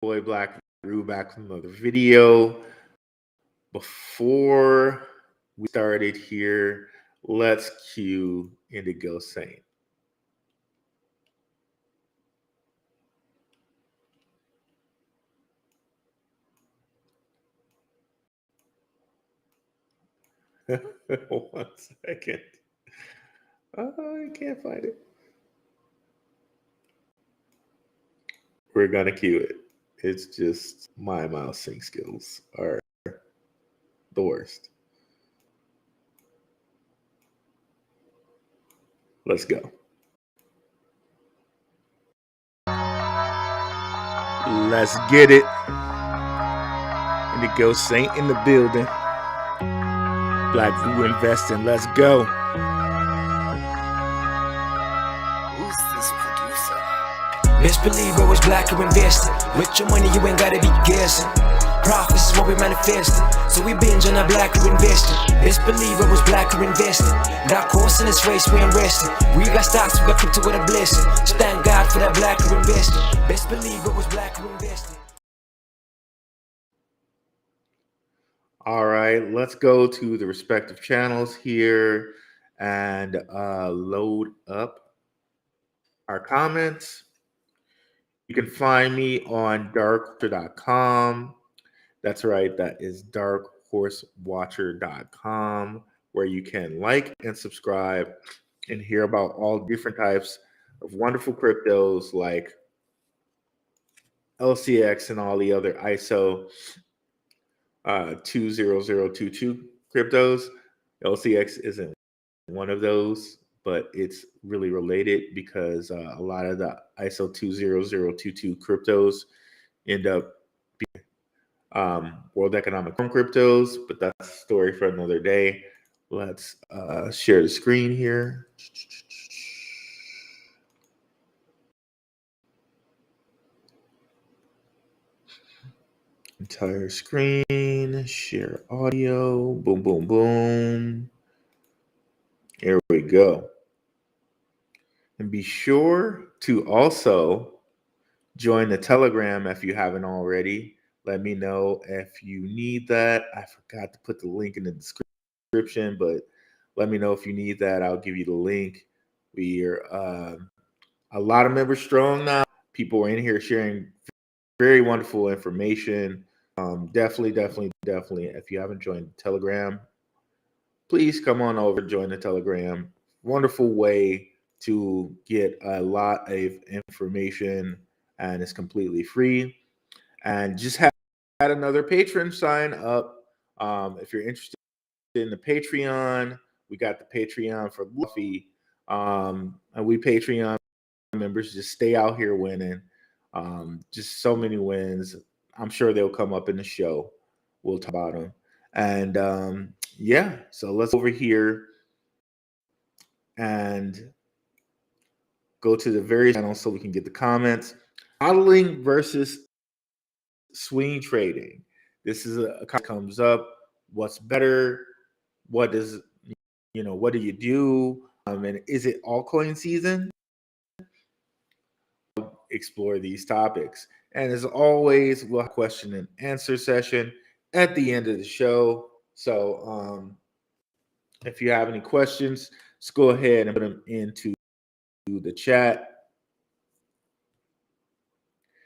boy Blackrue back from another video. Before we started here, let's cue Indigo Saint. One second. I can't find it. We're gonna cue it. It's just my mouse sync skills are the worst. Let's go. Let's get it. Indigo Saint in the building. Blackrue investing. Let's go. Who's this producer? Best believe I was Blackrue investing. With your money, you ain't gotta be guessing. Profits is what we manifesting. So we binge on our Blackrue investing. Best believe I was Blackrue investing. Got course in this race, we ain't resting. We got stocks, we got crypto with a blessing. So thank God for that Blackrue investing. Best believe I was Blackrue investing. All right, let's go to the respective channels here and load up our comments. You can find me on darkhorse.com. That's right, that is darkhorsewatcher.com, where you can like and subscribe and hear about all different types of wonderful cryptos like LCX and all the other ISO 20022 cryptos. LCX isn't one of those, but it's really related because a lot of the ISO 20022 cryptos end up being World Economic Forum cryptos, but that's a story for another day. Let's share the screen here. Entire screen, share audio, boom, boom, boom. Here we go. And be sure to also join the Telegram if you haven't already. Let me know if you need that. I forgot to put the link in the description, but let me know if you need that. I'll give you the link. We are a lot of members strong now. People are in here sharing very wonderful information. Definitely. If you haven't joined the Telegram, please come on over, join the Telegram. Wonderful way to get a lot of information, and it's completely free. And just had another patron sign up. If you're interested in the Patreon, we got the Patreon for Luffy. And we Patreon members just stay out here winning. Just so many wins. I'm sure they'll come up in the show. We'll talk about them. And yeah, so let's over here and go to the various channels so we can get the comments. Hodling versus swing trading. This is a comes up. What's better? What does what do you do? And is it altcoin season? Explore these topics. And as always, we'll have a question and answer session at the end of the show. So if you have any questions, just go ahead and put them into the chat.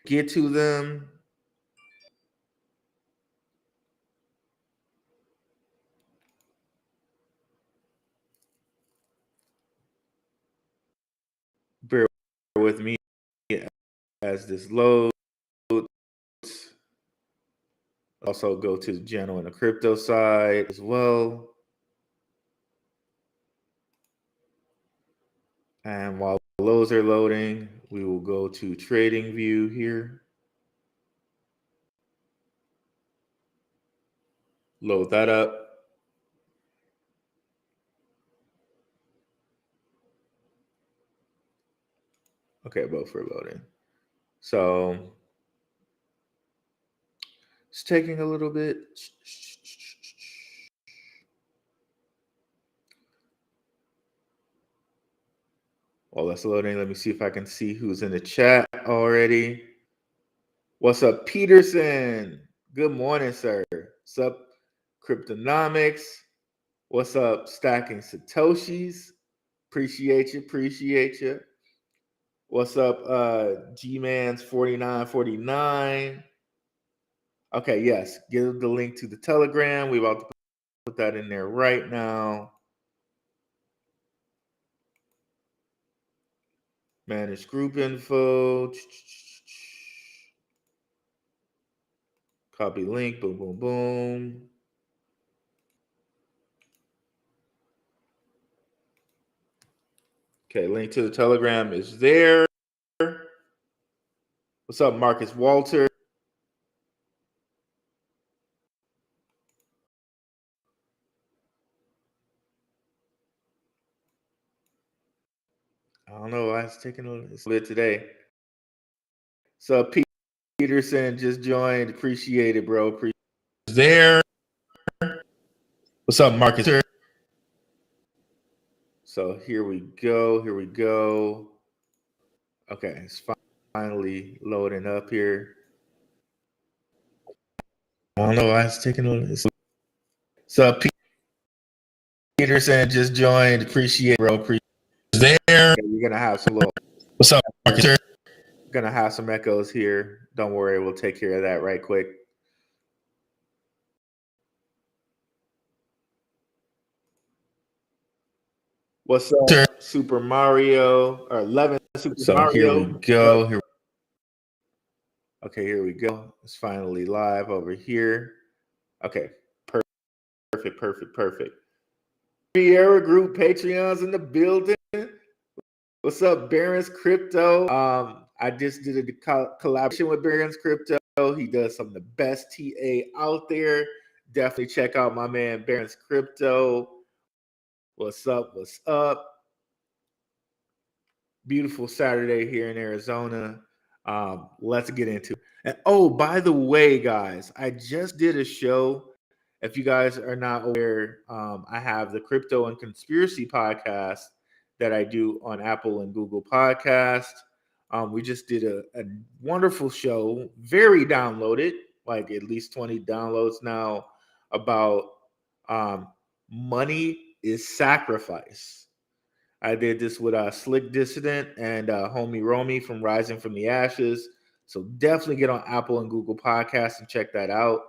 Get to them. Bear with me as this loads. Also go to the channel and the crypto side as well. And while those are loading, we will go to trading view here. Load that up. Okay, both are loading. So it's taking a little bit. While that's loading, let me see if I can see who's in the chat already. What's up, Peterson? Good morning, sir. What's up, Cryptonomics? What's up, Stacking Satoshis? Appreciate you. What's up, G-Man's 4949? Okay, yes. Give the link to the Telegram. We're about to put that in there right now. Manage group info. Copy link. Boom, boom, boom. Okay, link to the Telegram is there. What's up, Marcus Walter? I don't know. I was taking a little bit today. So Peterson just joined. Appreciate it, bro. There. What's up, Marcus? So here we go. Okay, it's finally loading up here. I don't know. I was taking a little. So Peterson just joined. Appreciate it, bro. There. You're gonna have some little. What's up, Marcus? Gonna have some echoes here. Don't worry, we'll take care of that right quick. What's up, Super Mario or 11 Super Mario? Here we go. Okay, here we go. It's finally live over here. Okay, perfect. Sierra Group Patreons in the building. What's up, Barron's Crypto? I just did a collaboration with Barron's Crypto. He does some of the best TA out there. Definitely check out my man Barron's Crypto. What's up? Beautiful Saturday here in Arizona. Let's get into it. And oh, by the way, guys, I just did a show. If you guys are not aware, I have the Crypto and Conspiracy podcast that I do on Apple and Google Podcast. We just did a wonderful show, very downloaded, like at least 20 downloads now, about money is sacrifice. I did this with Slick Dissident and homie Romy from Rising from the Ashes. So definitely get on Apple and Google Podcasts and check that out.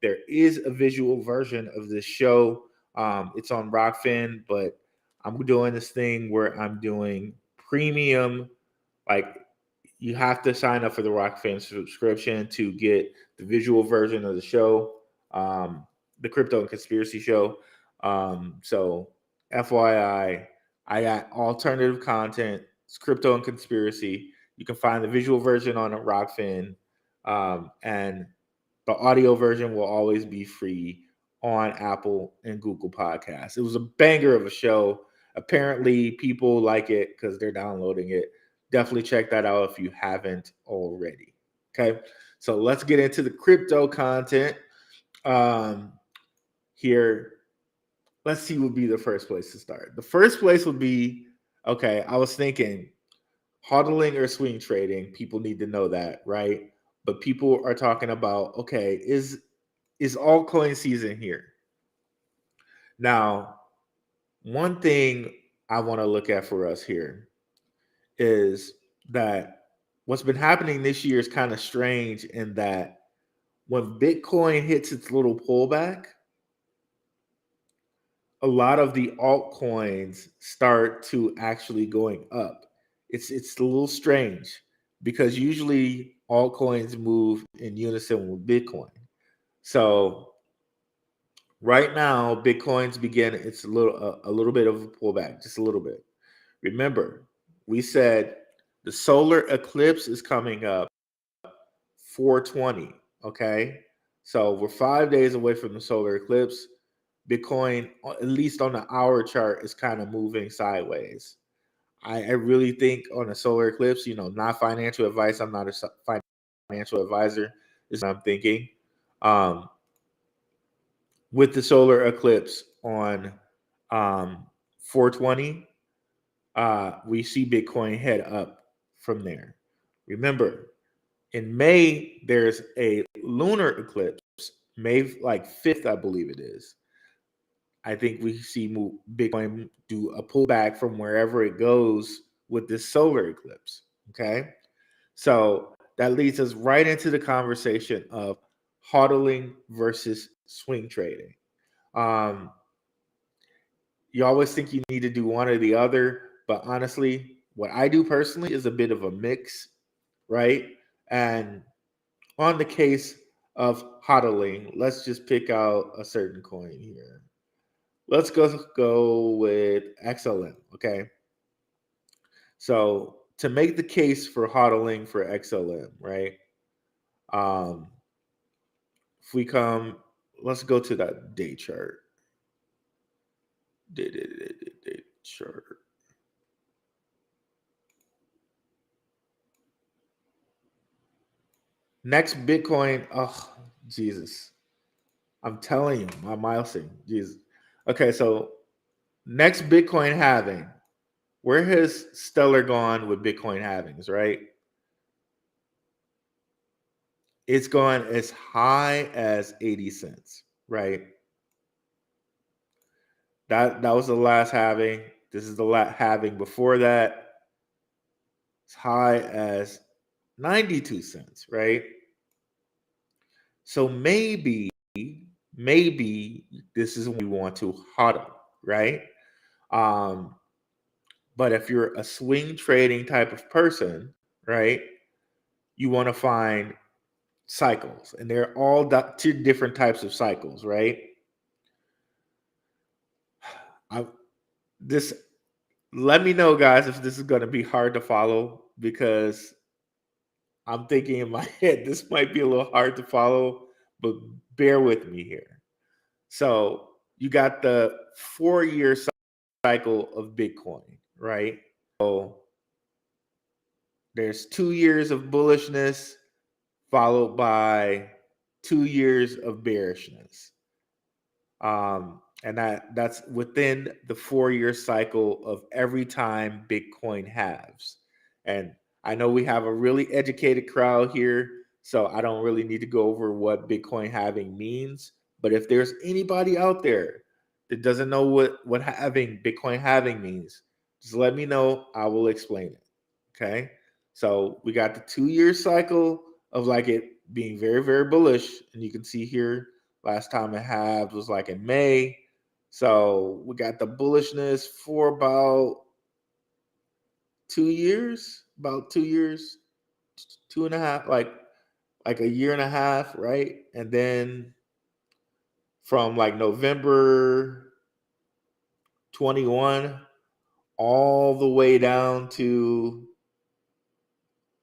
There is a visual version of this show. It's on Rockfin, but I'm doing this thing where I'm doing premium. Like, you have to sign up for the Rockfin subscription to get the visual version of the show, the Crypto and Conspiracy Show. So FYI, I got alternative content. It's Crypto and Conspiracy. You can find the visual version on Rockfin, and the audio version will always be free on Apple and Google Podcasts. It was a banger of a show. Apparently, people like it because they're downloading it. Definitely check that out if you haven't already. Okay, so let's get into the crypto content. Here, let's see what would be the first place to start. The first place would be, okay, I was thinking hodling or swing trading. People need to know that, right? But people are talking about, okay, is altcoin season here? Now, one thing I want to look at for us here is that what's been happening this year is kind of strange in that when Bitcoin hits its little pullback, a lot of the altcoins start to actually going up. It's a little strange because usually altcoins move in unison with Bitcoin. So right now, Bitcoin's begin it's a little bit of a pullback, just a little bit. Remember, we said the solar eclipse is coming up 420. Okay, so we're 5 days away from the solar eclipse. Bitcoin, at least on the hour chart, is kind of moving sideways. I really think on a solar eclipse, not financial advice. I'm not a financial advisor. This is what I'm thinking. With the solar eclipse on 420, we see Bitcoin head up from there. Remember, In May, there's a lunar eclipse, May like 5th, I believe it is. I think we see Bitcoin do a pullback from wherever it goes with this solar eclipse. Okay. So that leads us right into the conversation of hodling versus swing trading. You always think you need to do one or the other, but honestly, what I do personally is a bit of a mix, right? And on the case of hodling, let's just pick out a certain coin here. Let's go with XLM, okay? So to make the case for hodling for XLM, right? If we come, let's go to that day chart. Day chart. Next Bitcoin, oh Jesus. I'm telling you, my milestone. Jesus. Okay, so next Bitcoin halving. Where has Stellar gone with Bitcoin halvings, right? It's gone as high as 80 cents, right? That was the last halving. This is the last halving before that. As high as 92 cents, right? So maybe this is when we want to hodl, right? But if you're a swing trading type of person, right, you want to find cycles, and they're all two different types of cycles, right? This, let me know, guys, if this is going to be hard to follow, because I'm thinking in my head this might be a little hard to follow, but bear with me here. So you got the 4-year cycle of Bitcoin, right? So there's 2 years of bullishness followed by 2 years of bearishness. And that's within the 4-year cycle of every time Bitcoin halves. And I know we have a really educated crowd here, so I don't really need to go over what Bitcoin halving means. But if there's anybody out there that doesn't know what Bitcoin halving means, just let me know. I will explain it. Okay. So we got the 2-year cycle of like it being very, very bullish. And you can see here, last time it halved was like in May. So we got the bullishness for about 2 years, 2.5, like a year and a half, right? And then from like November 21 all the way down to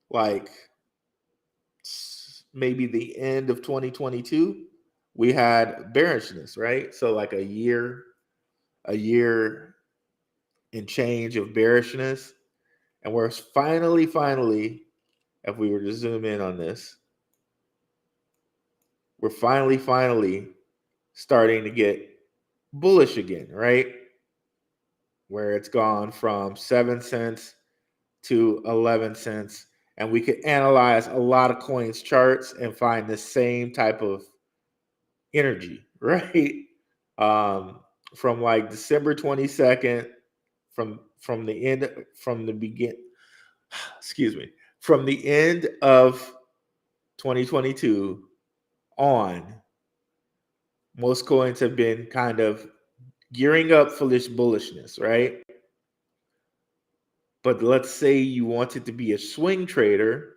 like maybe the end of 2022, we had bearishness, right? So like a year and change of bearishness. And we're finally, if we were to zoom in on this, we're finally starting to get bullish again, right? Where it's gone from 7 cents to 11 cents. And we could analyze a lot of coins charts and find the same type of energy, right? From like December 22nd, from the end, from the begin, excuse me, from the end of 2022 on, most coins have been kind of gearing up for this bullishness, right? But let's say you wanted to be a swing trader.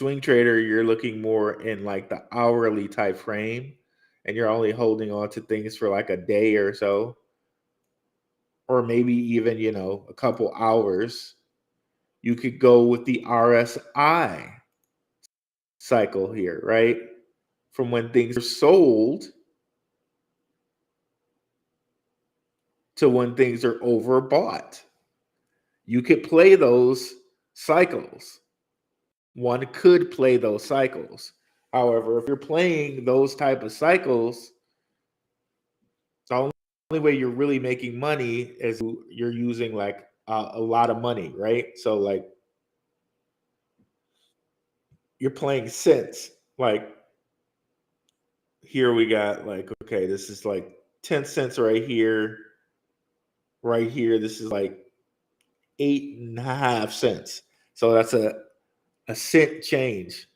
You're looking more in like the hourly type frame, and you're only holding on to things for like a day or so, or maybe even, a couple hours. You could go with the RSI cycle here, right? From when things are sold to when things are overbought. You could play those cycles. One could play those cycles. However, if you're playing those type of cycles, the only way you're really making money is you're using like a lot of money, right? So like you're playing cents. Like here we got like, okay, this is like 10 cents right here. Right here, this is like 8.5 cents. So that's a cent change,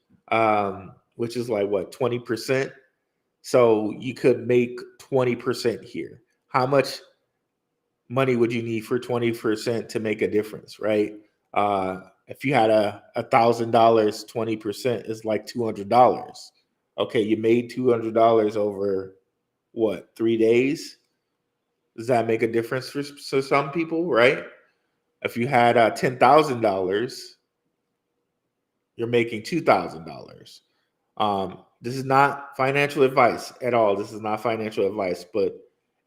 which is like what, 20%. So you could make 20% here. How much money would you need for 20% to make a difference, right? If you had $1,000, 20% is like $200. Okay, you made $200 over what, 3 days? Does that make a difference for some people, right? If you had $10,000, you're making $2,000. This is not financial advice at all. This is not financial advice, but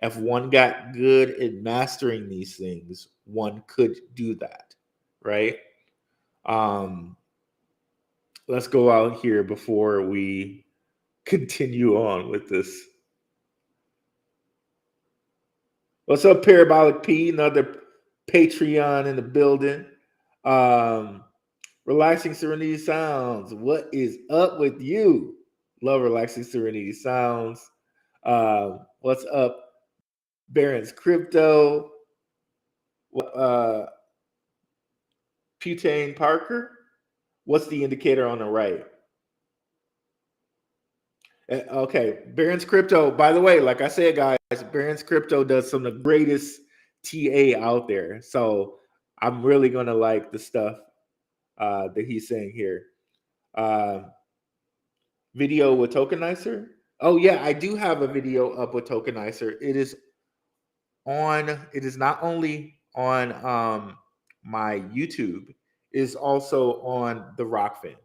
if one got good at mastering these things, one could do that, right? Let's go out here before we continue on with this. What's up, Parabolic P? Another Patreon in the building. Relaxing Serenity Sounds. What is up with you? Love Relaxing Serenity Sounds. What's up, Baron's Crypto? Putane Parker. What's the indicator on the right? Okay, Baron's Crypto. By the way, like I said, guys, Baron's Crypto does some of the greatest TA out there. So I'm really gonna like the stuff that he's saying here. Video with Tokenizer. Oh yeah, I do have a video up with Tokenizer. It is not only on my YouTube, it is also on the Rockfin.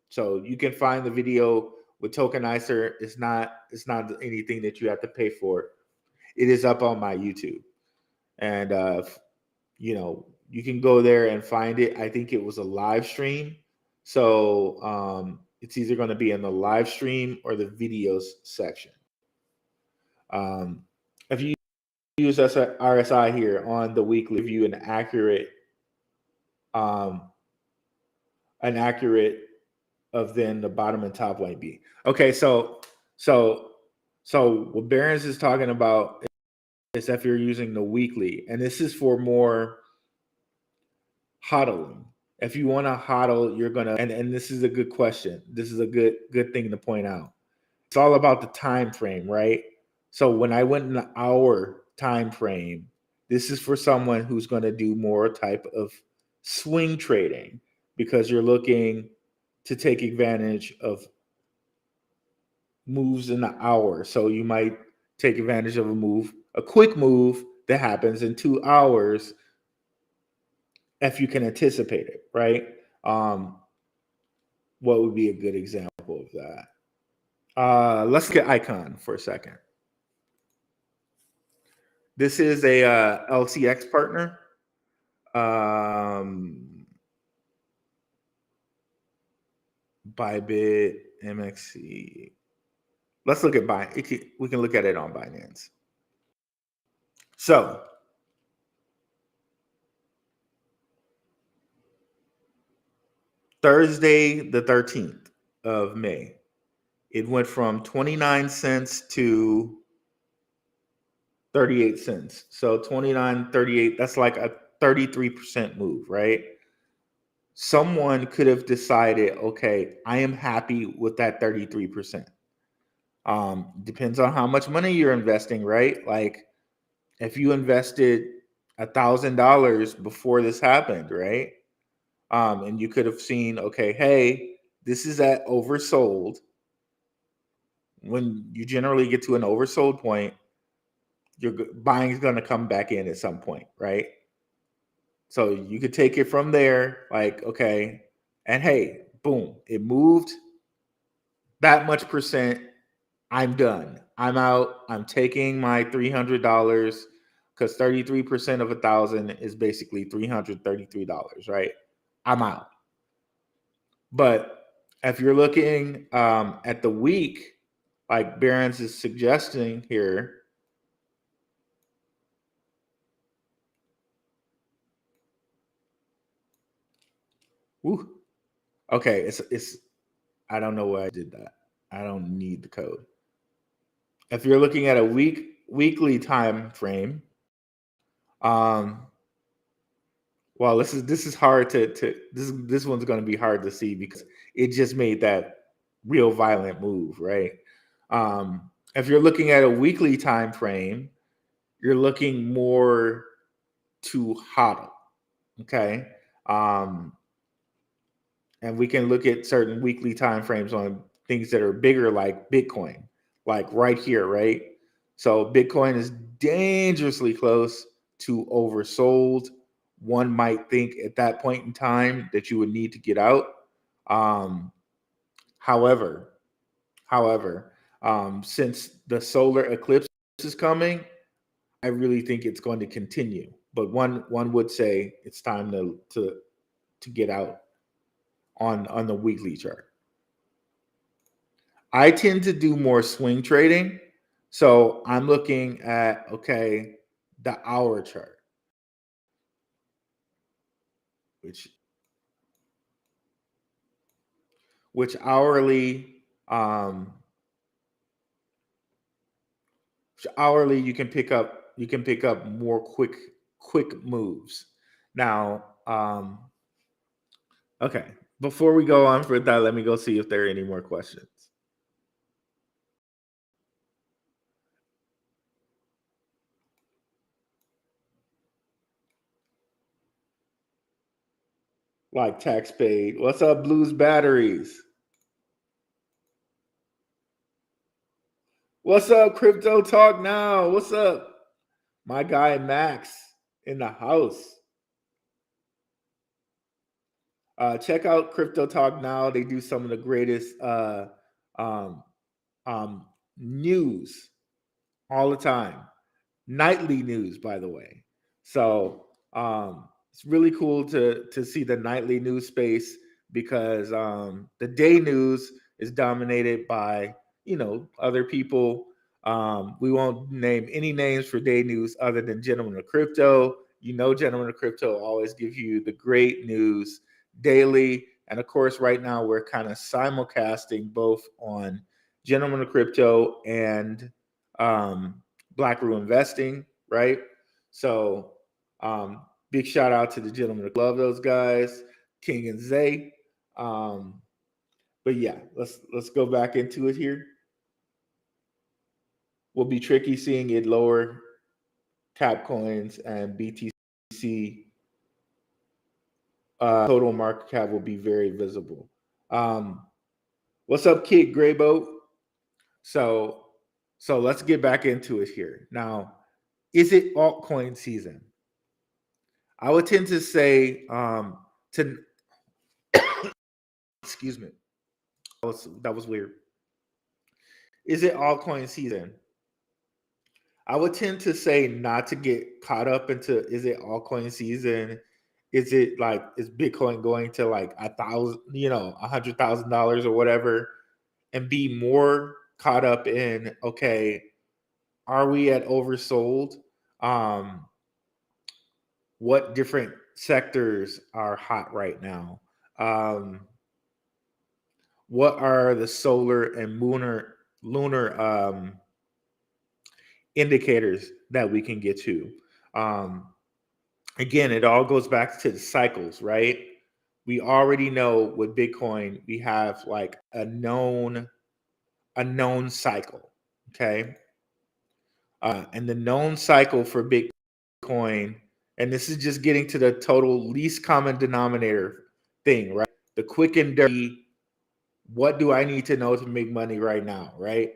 So you can find the video with Tokenizer. It's not anything that you have to pay for. It is up on my YouTube. And you can go there and find it. I think it was a live stream. So it's either going to be in the live stream or the videos section. If you use RSI here on the weekly view, an accurate of then the bottom and top line B. Okay, so what Barron's is talking about is if you're using the weekly, and this is for more hodling. If you want to hodl, you're gonna, and this is a good question. This is a good thing to point out. It's all about the time frame, right? So when I went in the hour time frame, this is for someone who's going to do more type of swing trading because you're looking to take advantage of moves in the hour. So you might take advantage of a quick move that happens in 2 hours if you can anticipate it, right? What would be a good example of that? Let's look at Icon for a second. This is a LCX partner. Bybit, MXC. Let's look at we can look at it on Binance. So Thursday, the 13th of May, it went from 29 cents to 38 cents. So 29, 38, that's like a 33% move, right? Someone could have decided, okay, I am happy with that 33%. Depends on how much money you're investing, right? Like if you invested $1,000 before this happened, right? And you could have seen, okay, hey, this is at oversold. When you generally get to an oversold point, your buying is going to come back in at some point, right? So you could take it from there, like, okay, and hey, boom, it moved that much percent. I'm done. I'm out. I'm taking my $300 because 33% of 1,000 is basically $333, right? I'm out. But if you're looking at the week, like Barron's is suggesting here, woo, okay, it's I don't know why I did that. I don't need the code. If you're looking at a weekly time frame, well, this is hard to this one's going to be hard to see because it just made that real violent move, right? If you're looking at a weekly time frame, you're looking more to hodl, okay? Um, and we can look at certain weekly time frames on things that are bigger, like Bitcoin, like right here, right? So Bitcoin is dangerously close to oversold. One might think at that point in time that you would need to get out. Um, however, since the solar eclipse is coming, I really think it's going to continue. But one would say it's time to get out on the weekly chart. I tend to do more swing trading. So I'm looking at, okay, the hour chart, which hourly, hourly you can pick up more quick moves. Now, okay, before we go on for that, let me go see if there are any more questions. Like tax paid. What's up, Blues Batteries? What's up, Crypto Talk Now? What's up? My guy Max in the house. Check out Crypto Talk Now. They do some of the greatest um, news all the time. Nightly news, by the way. So it's really cool to see the nightly news space because the day news is dominated by other people. We won't name any names for day news other than Gentlemen of Crypto. Gentlemen of Crypto always give you the great news daily, and of course, right now we're kind of simulcasting both on Gentlemen of Crypto and Blackrue Investing, right? So, big shout out to the gentlemen. Love those guys, King and Zay. But yeah, let's go back into it here. Will be tricky seeing it lower cap coins and BTC. Total market cap will be very visible. What's up, Kid Grayboat? So let's get back into it here. Now, is it altcoin season? I would tend to say to excuse me. That was weird. Is it altcoin season? I would tend to say not to get caught up into is it altcoin season? Is it like is Bitcoin going to like $100,000 or whatever, and be more caught up in okay, are we at oversold? What different sectors are hot right now? What are the solar and lunar indicators that we can get to? Again, it all goes back to the cycles, right? We already know with Bitcoin, we have like a known cycle, okay? And the known cycle for Bitcoin, and this is just getting to the total least common denominator thing, right? The quick and dirty, what do I need to know to make money right now, right?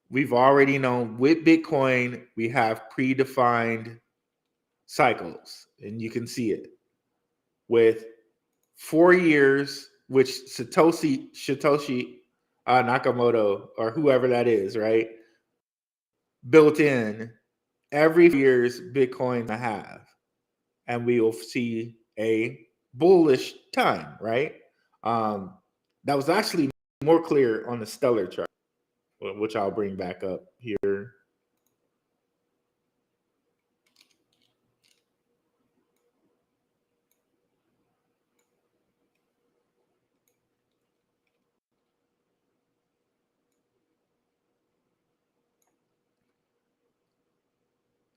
We've already known with Bitcoin, we have predefined cycles, and you can see it with 4 years, which Satoshi Nakamoto or whoever that is, right? Built in every year's Bitcoin to have, and we will see a bullish time, right? That was actually more clear on the stellar chart, which I'll bring back up here.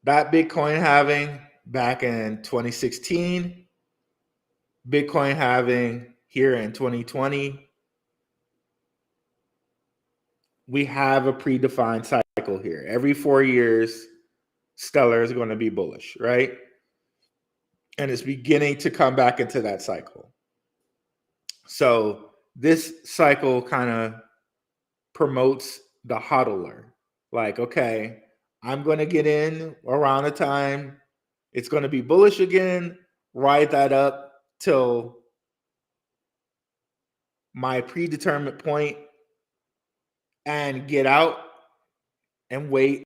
that Bitcoin halving back in 2016, Bitcoin halving here in 2020, we have a predefined cycle here. Every 4 years, Stellar is going to be bullish, right? And it's beginning to come back into that cycle. So this cycle kind of promotes the hodler. Like, okay, I'm going to get in around the time it's going to be bullish again, ride that up till my predetermined point and get out and wait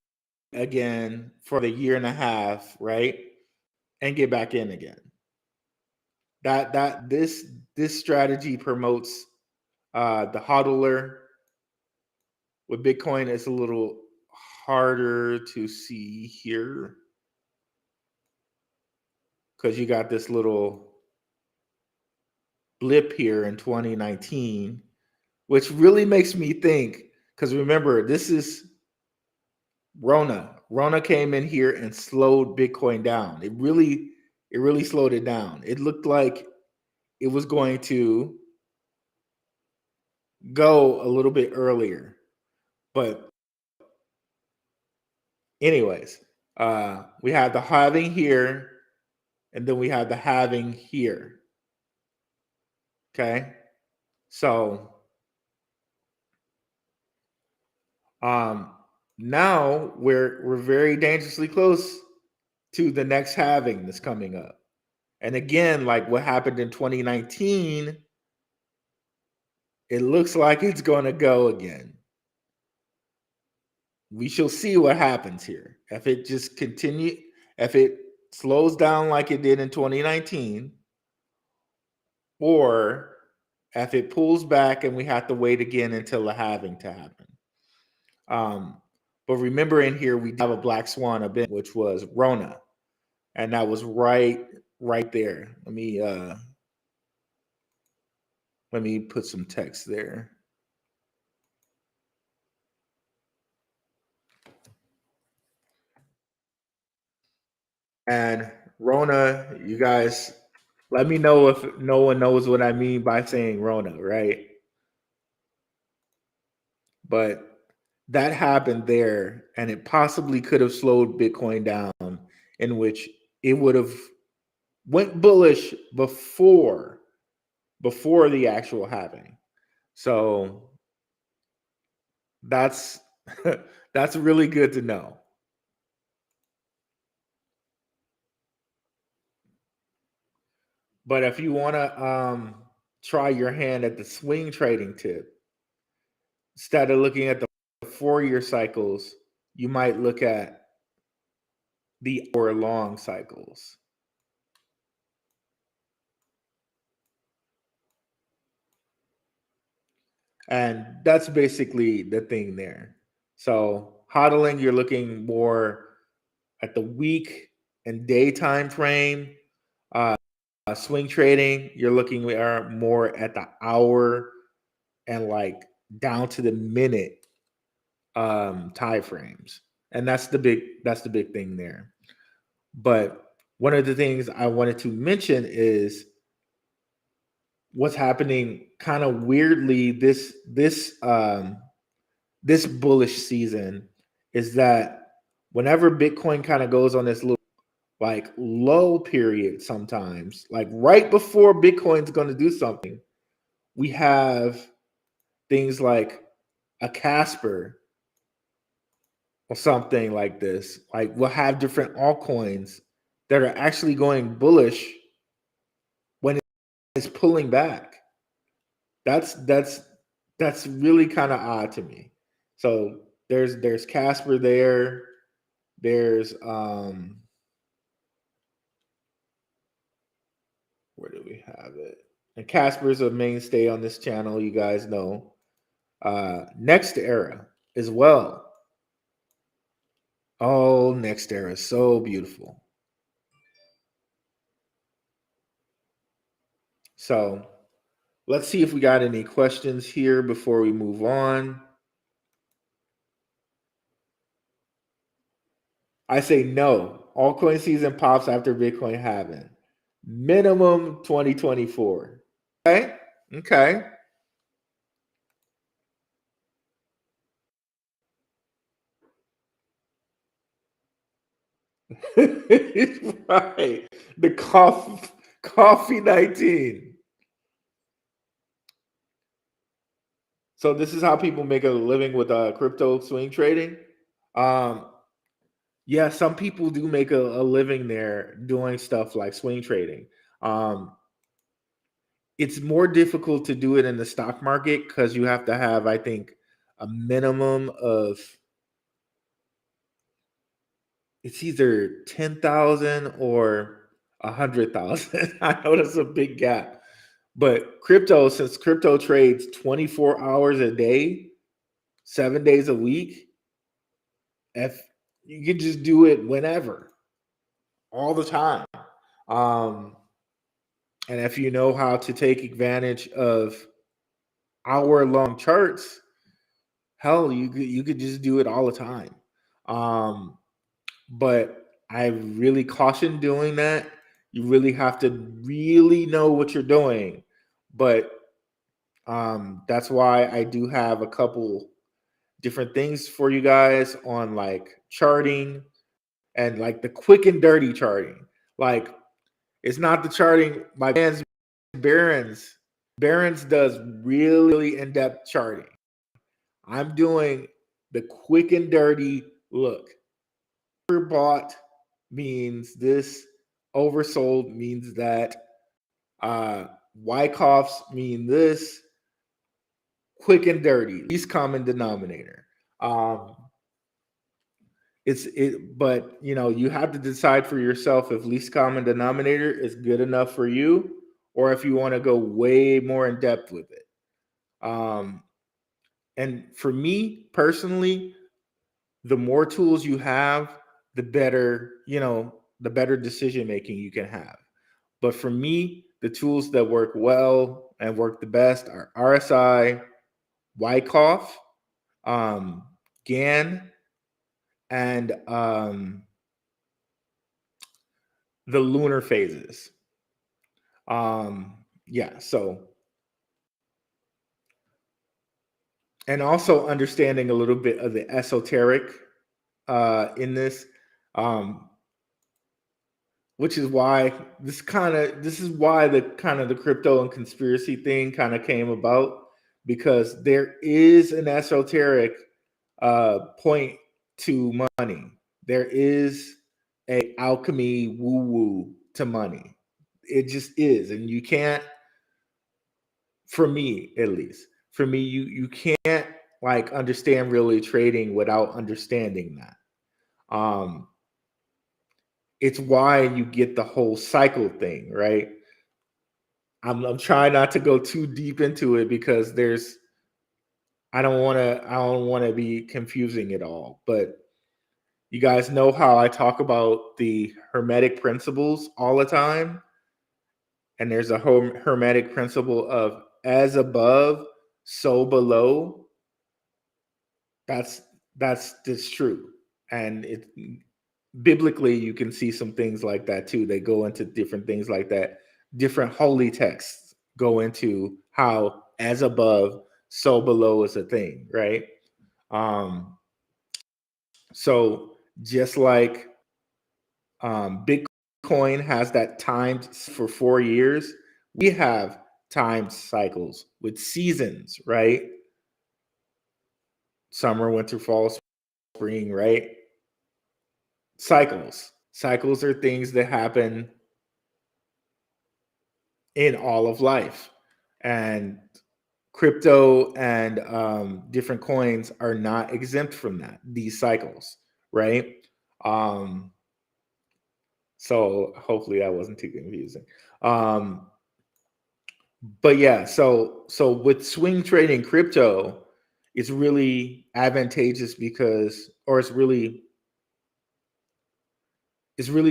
again for the year and a half, right? And get back in again. This strategy promotes the hodler. With Bitcoin, it's a little harder to see here because you got this little blip here in 2019, which really makes me think, because remember, this is Rona. Rona came in here and slowed Bitcoin down. It really slowed it down. It looked like it was going to go a little bit earlier. But anyways, we have the halving here, and then we have the halving here. Okay, so now we're very dangerously close to the next halving that's coming up. And again, like what happened in 2019, it looks like it's going to go again. We shall see what happens here. If it just if it slows down like it did in 2019, or if it pulls back and we have to wait again until the halving to happen. But remember, in here we have a black swan event, which was Rona, and that was right there. Let me put some text there. And Rona, you guys, let me know if no one knows what I mean by saying Rona, right? But that happened there, and it possibly could have slowed Bitcoin down, in which it would have went bullish before the actual halving. So that's that's really good to know. But if you want to try your hand at the swing trading tip, instead of looking at the 4-year cycles, you might look at the hour long cycles. And that's basically the thing there. So hodling, you're looking more at the week and day time frame. Swing trading, you're looking more at the hour and like down to the minute time frames. And that's the big thing there. But one of the things I wanted to mention is what's happening kind of weirdly this bullish season is that whenever Bitcoin kind of goes on this little like low period, sometimes like right before Bitcoin's going to do something, we have things like a Casper or something like this. Like we'll have different altcoins that are actually going bullish when it's pulling back. That's really kind of odd to me. So there's Casper there. There's where do we have it? And Casper's a mainstay on this channel, you guys know. Next Era as well. Oh, Next Era is so beautiful. So let's see if we got any questions here before we move on. I say no. Altcoin season pops after Bitcoin halving. Minimum 2024. Okay. Okay. Right. The coffee 19. So this is how people make a living with crypto swing trading. Um, yeah, some people do make a living there doing stuff like swing trading. Um, it's more difficult to do it in the stock market because you have to have, I think, a minimum of it's either 10,000 or 100,000. I know that's a big gap, but crypto, since crypto trades 24 hours a day, 7 days a week, if you can just do it whenever, all the time. Um, and if you know how to take advantage of hour-long charts, hell, you could just do it all the time. Um, but I really caution doing that. You really have to really know what you're doing. But that's why I do have a couple different things for you guys on like charting and like the quick and dirty charting. Like it's not the charting like Barron's. Barron's does really in-depth charting. I'm doing the quick and dirty look. Overbought means this, oversold means that, Wyckoffs mean this, quick and dirty, least common denominator. Um, but you have to decide for yourself if least common denominator is good enough for you, or if you want to go way more in depth with it. Um, and for me personally, the more tools you have, the better, the better decision making you can have. But for me, the tools that work well and work the best are RSI, Wyckoff, um, GAN, and the lunar phases. Yeah, so, and also understanding a little bit of the esoteric in this. Um, which is why this is why the crypto and conspiracy thing kind of came about, because there is an esoteric point to money. There is a alchemy woo woo to money. It just is, and you can't. For me, at least, for me, you can't like understand really trading without understanding that. It's why you get the whole cycle thing, right? I'm trying not to go too deep into it because I don't want to be confusing it all. But you guys know how I talk about the hermetic principles all the time, and there's a hermetic principle of as above, so below. That's that's true, and it biblically you can see some things like that too. They go into different things like that. Different holy texts go into how as above so below is a thing, right? Um so just like Bitcoin has that timed for 4 years, we have timed cycles with seasons, right? Summer, winter, fall, spring, right? Cycles are things that happen in all of life, and crypto and different coins are not exempt from these cycles, right? um so hopefully that wasn't too confusing. But yeah, so with swing trading crypto, it's really advantageous because, or it's really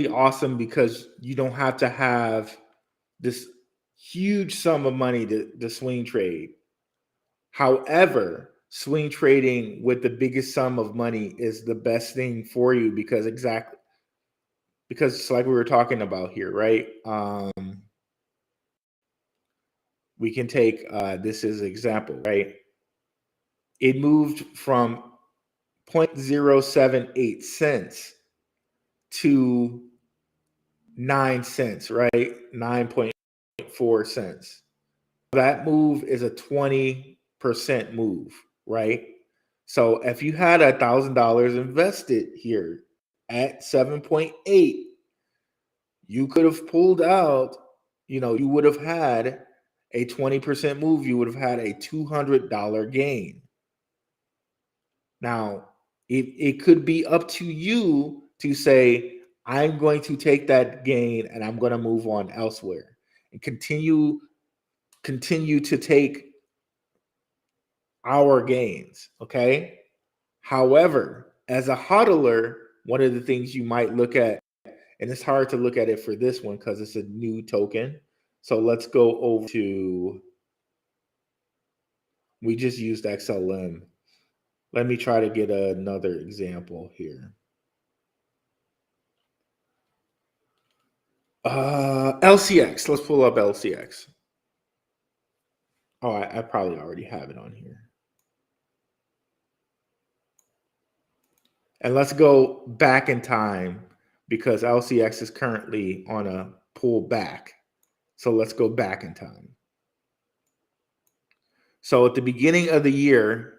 awesome because you don't have to have this huge sum of money to swing trade. However, swing trading with the biggest sum of money is the best thing for you because it's like we were talking about here, right? We can take this as an example, right? It moved from 0.078 cents to 9 cents, right? 9.4 cents. That move is a 20% move, right? So if you had $1,000 invested here at 7.8, you could have pulled out, you would have had a 20% move, you would have had a $200 gain. Now, it could be up to you to say, I'm going to take that gain and I'm going to move on elsewhere and continue to take our gains, okay? However, as a hodler, one of the things you might look at, and it's hard to look at it for this one because it's a new token. So let's go over to, we just used XLM. Let me try to get another example here. LCX, let's pull up LCX. Oh, I probably already have it on here. And let's go back in time because LCX is currently on a pullback. So let's go back in time. So at the beginning of the year,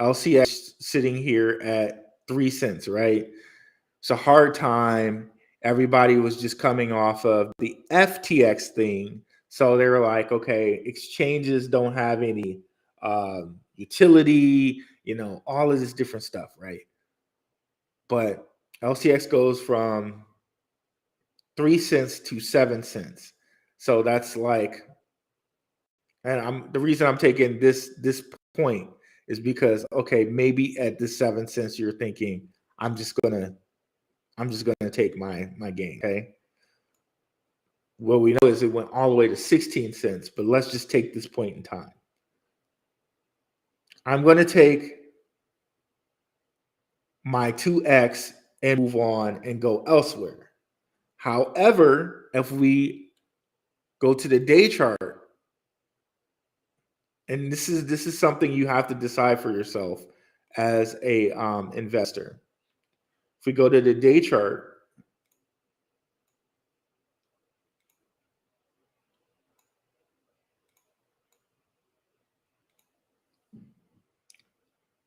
LCX sitting here at 3 cents, right? It's a hard time. Everybody was just coming off of the FTX thing. So they were like, okay, exchanges don't have any utility, all of this different stuff, right? But LCX goes from 3 cents to 7 cents. So that's like, and the reason I'm taking this point is because, okay, maybe at this 7 cents you're thinking, I'm just gonna take my gain. Okay. What we know is it went all the way to 16 cents, but let's just take this point in time. I'm going to take my 2x and move on and go elsewhere. However, if we go to the day chart, and this is something you have to decide for yourself as a investor. If we go to the day chart,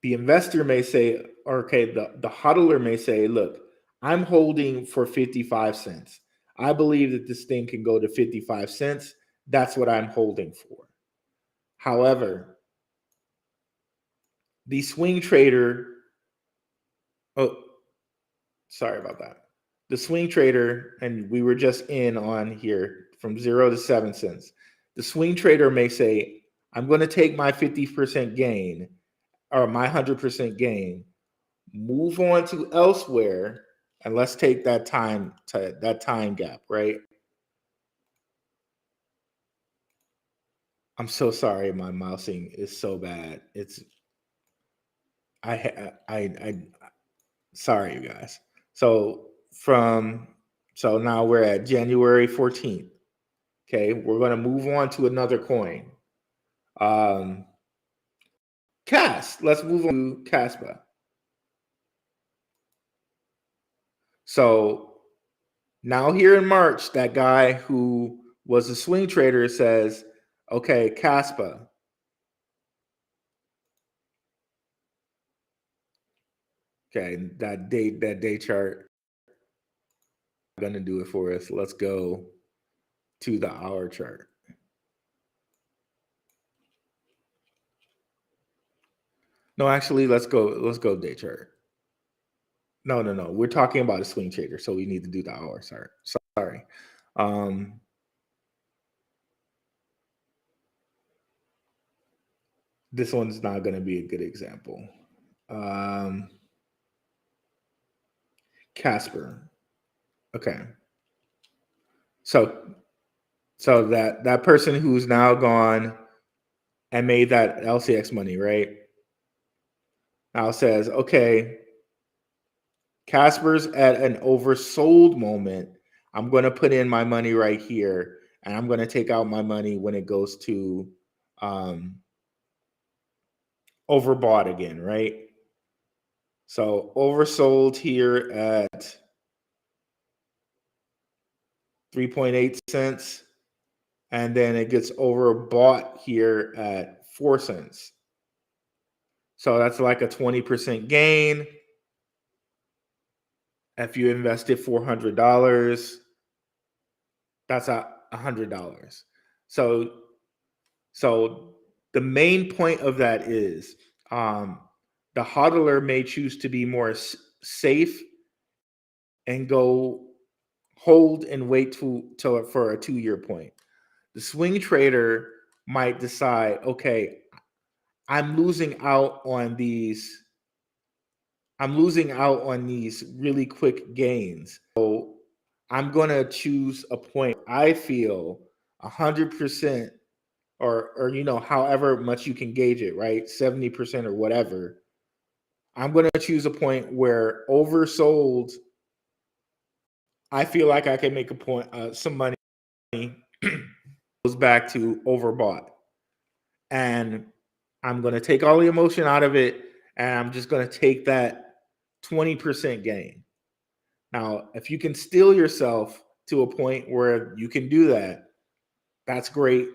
the investor may say, okay, the hodler may say, look, I'm holding for 55 cents. I believe that this thing can go to 55 cents. That's what I'm holding for. However, the swing trader, sorry about that. The swing trader, and we were just in on here from 0 to 7 cents. The swing trader may say, I'm going to take my 50% gain or my 100% gain, move on to elsewhere, and let's take that time gap, right? I'm so sorry, my mousing is so bad. It's I sorry, you guys. So now we're at January 14th. Okay, we're gonna move on to another coin. CAS. Let's move on to CASPA. So now here in March, that guy who was a swing trader says, okay, CASPA. Okay, that day chart, I'm gonna do it for us. Let's go to the hour chart. No, actually, let's go day chart. No. We're talking about a swing trader, so we need to do the hour. Sorry. This one's not going to be a good example. Casper. Okay. So that person who's now gone and made that LCX money, right? Now it says, okay, Casper's at an oversold moment. I'm going to put in my money right here, and I'm going to take out my money when it goes to overbought again, right? So oversold here at 3.8 cents, and then it gets overbought here at 4 cents. So that's like a 20% gain. If you invested $400, that's $100. So the main point of that is the hodler may choose to be more safe and go hold and wait till for a 2-year point. The swing trader might decide, okay, I'm losing out on these really quick gains. So I'm going to choose a point I feel 100% or however much you can gauge it, right? 70% or whatever. I'm going to choose a point where oversold, I feel like I can make a point, some money goes back to overbought. And I'm going to take all the emotion out of it, and I'm just going to take that 20% gain. Now, if you can steel yourself to a point where you can do that, that's great.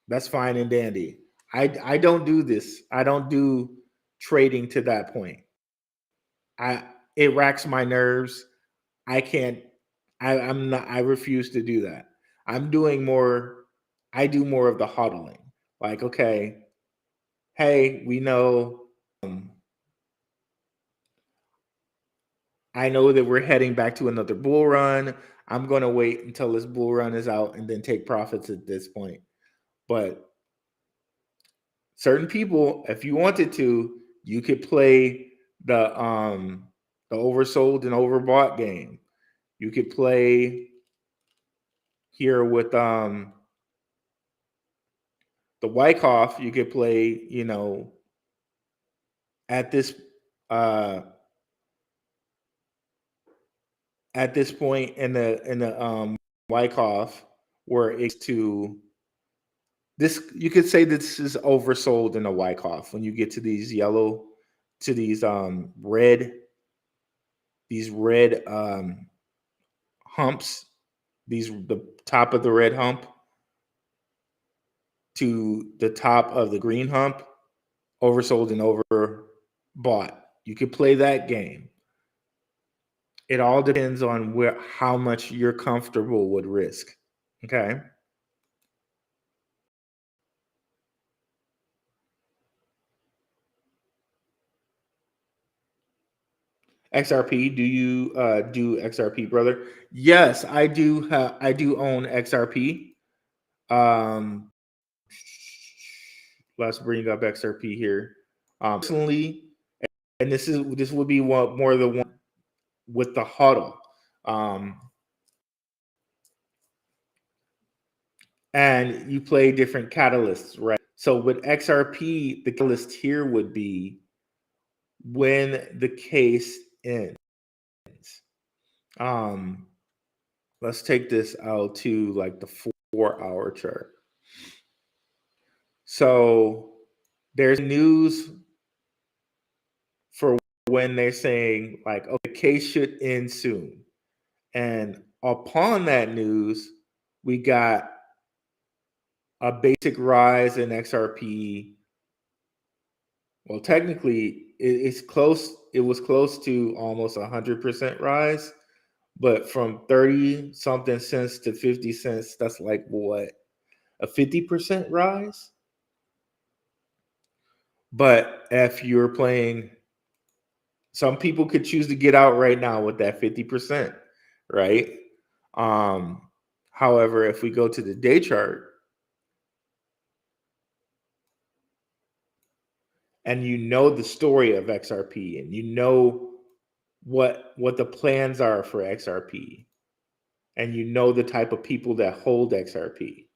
That's fine and dandy. I don't do this. I don't do trading to that point. It racks my nerves. I refuse to do that. I do more of the hodling. Like, okay, hey, we know I know that we're heading back to another bull run. I'm going to wait until this bull run is out and then take profits at this point. But certain people, if you wanted to, you could play the oversold and overbought game. You could play here with the Wyckoff. You could play, at this point in the Wyckoff, where it's to this, you could say this is oversold in a Wyckoff when you get to these yellow, to these red humps, the top of the red hump to the top of the green hump, oversold and overbought. You could play that game. It all depends on how much you're comfortable with risk. Okay. XRP, do you do XRP, brother? Yes, I do. I do own XRP. Let's bring up XRP here. Personally, and this would be more the one with the huddle. And you play different catalysts, right? So with XRP, the catalyst here would be when the case ends. Let's take this out to like the 4-hour chart. So there's news for when they're saying like, oh, the case should end soon. And upon that news, we got a basic rise in XRP. Well, technically, it's close. It was close to almost 100% rise, but from 30 something cents to 50 cents, that's like what, a 50% rise? But if you're playing, some people could choose to get out right now with that 50%, right? However, if we go to the day chart, and you know the story of XRP, and you know what the plans are for XRP, and you know the type of people that hold XRP,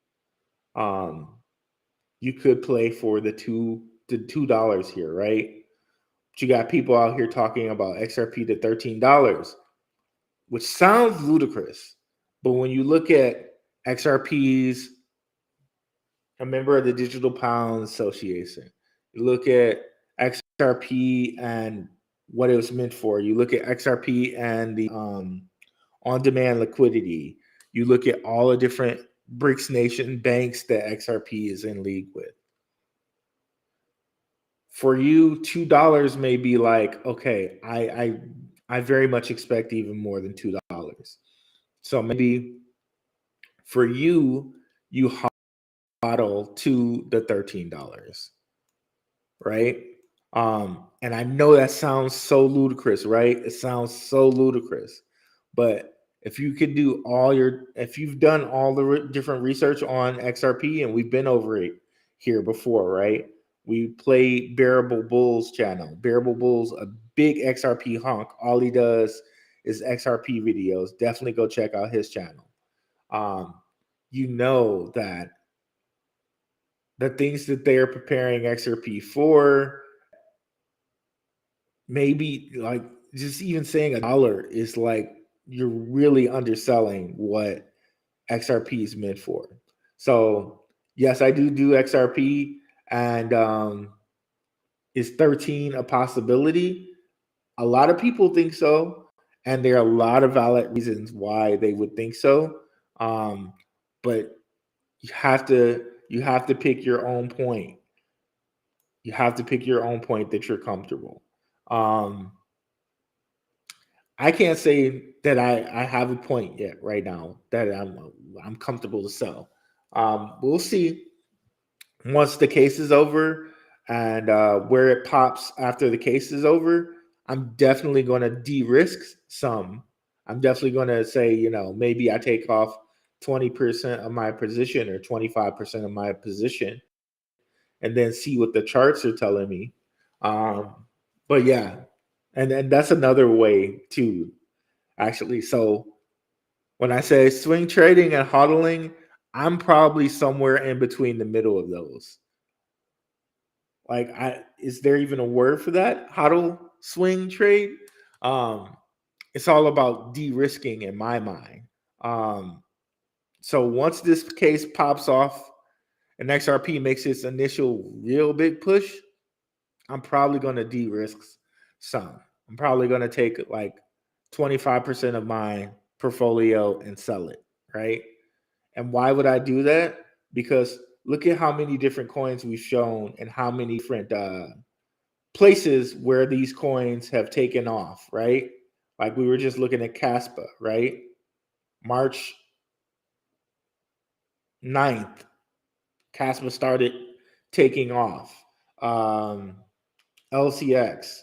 you could play for the $2 here, right? But you got people out here talking about XRP to $13, which sounds ludicrous. But when you look at XRP's a member of the Digital Pound Association, you look at XRP and what it was meant for. You look at XRP and the on-demand liquidity. You look at all the different BRICS nation banks that XRP is in league with. For you, $2 may be like, okay, I very much expect even more than $2. So maybe for you, you hodl to the $13, right? And I know that sounds so ludicrous, right? It sounds so ludicrous, but if you could do if you've done all the different research on XRP, and we've been over it here before, right? We play Bearable Bulls channel. Bearable Bulls, a big XRP hunk. All he does is XRP videos. Definitely go check out his channel. You know that the things that they're preparing XRP for, maybe like just even saying $1 is like you're really underselling what XRP is meant for. So yes, I do XRP, and is 13 a possibility? A lot of people think so, and there are a lot of valid reasons why they would think so. But you have to pick your own point. You have to pick your own point that you're comfortable. I can't say that I have a point yet right now that I'm comfortable to sell. We'll see once the case is over, and where it pops after the case is over. I'm definitely going to de-risk some. I'm definitely going to say, maybe I take off 20% of my position or 25% of my position, and then see what the charts are telling me. But yeah, and that's another way too, actually. So when I say swing trading and hodling, I'm probably somewhere in between the middle of those. Like, is there even a word for that? Hodl, swing trade? It's all about de-risking in my mind. So once this case pops off and XRP makes its initial real big push, I'm probably going to de-risk some. I'm probably going to take like 25% of my portfolio and sell it, right? And why would I do that? Because look at how many different coins we've shown and how many different places where these coins have taken off, right? Like we were just looking at Caspa, right? March 9th, Caspa started taking off. LCX.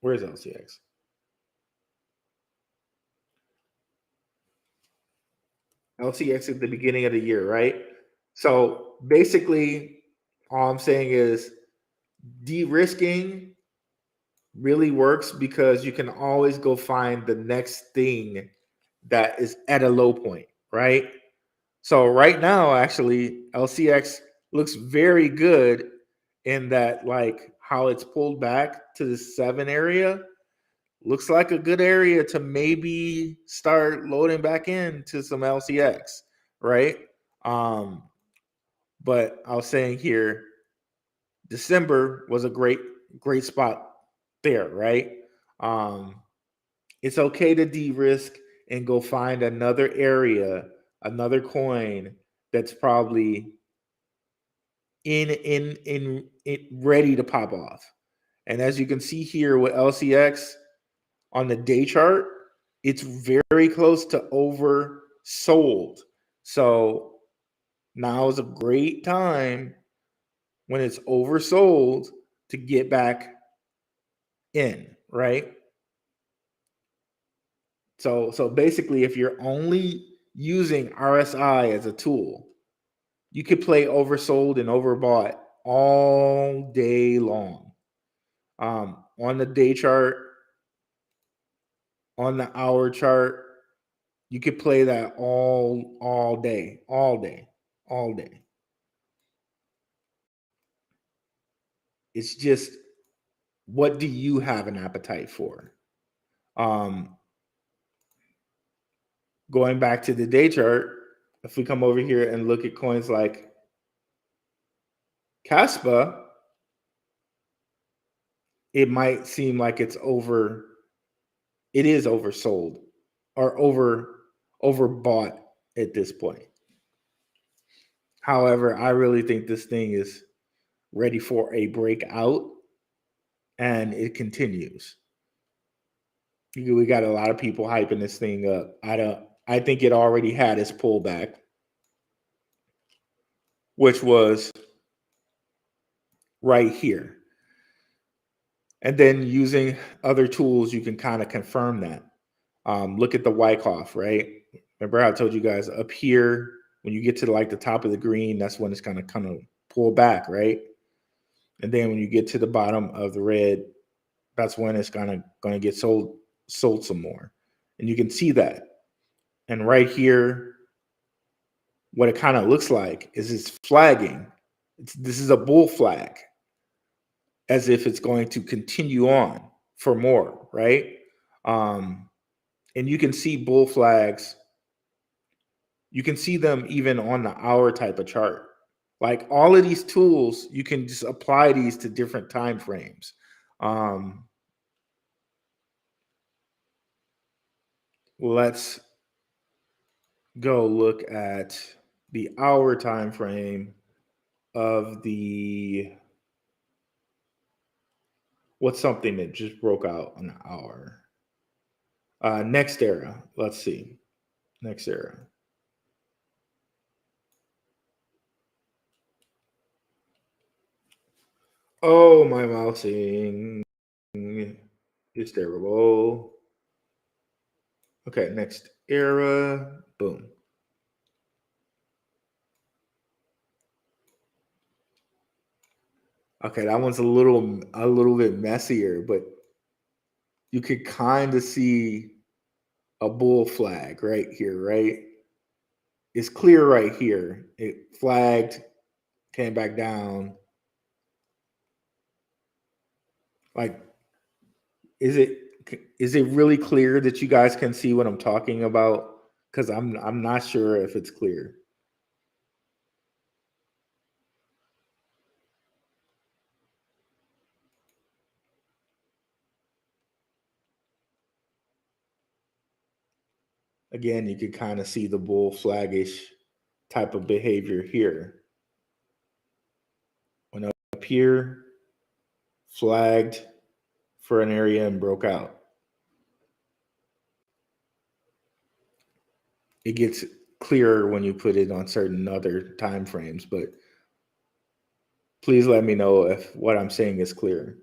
Where's LCX? LCX at the beginning of the year, right? So basically, all I'm saying is de-risking really works because you can always go find the next thing that is at a low point, right? So right now, actually, LCX looks very good in that, like how it's pulled back to the 7 area. Looks like a good area to maybe start loading back into some LCX, right? But I was saying here, December was a great spot there, right? It's okay to de-risk and go find another area, another coin that's probably in ready to pop off. And as you can see here with LCX on the day chart, it's very close to oversold. So now is a great time when it's oversold to get back in, right? So basically, if you're only using RSI as a tool, you could play oversold and overbought all day long. On the day chart, on the hour chart, you could play that all day. all day. It's just, what do you have an appetite for? Going back to the day chart, if we come over here and look at coins like Caspa, it might seem like it is oversold or overbought at this point. However, I really think this thing is ready for a breakout, and it continues. We got a lot of people hyping this thing up. I think it already had its pullback, which was right here. And then using other tools, you can kind of confirm that. Look at the Wyckoff, right? Remember how I told you guys up here, when you get to like the top of the green, that's when it's going to kind of pull back, right? And then when you get to the bottom of the red, that's when it's going to get sold some more. And you can see that. And right here, what it kind of looks like is it's flagging. This is a bull flag, as if it's going to continue on for more, right? And you can see bull flags. You can see them even on the hour type of chart. Like all of these tools, you can just apply these to different time frames. Let's go look at the hour time frame of what's something that just broke out on the hour. Next era. Let's see. Next era. Oh, my mousing is terrible. Okay, next era. Boom. Okay, that one's a little bit messier, but you could kind of see a bull flag right here, right? It's clear right here. It flagged, came back down. Like, is it really clear that you guys can see what I'm talking about? Because I'm not sure if it's clear. Again, you can kind of see the bull flaggish type of behavior here. Went up here, flagged for an area and broke out. It gets clearer when you put it on certain other time frames, but please let me know if what I'm saying is clear.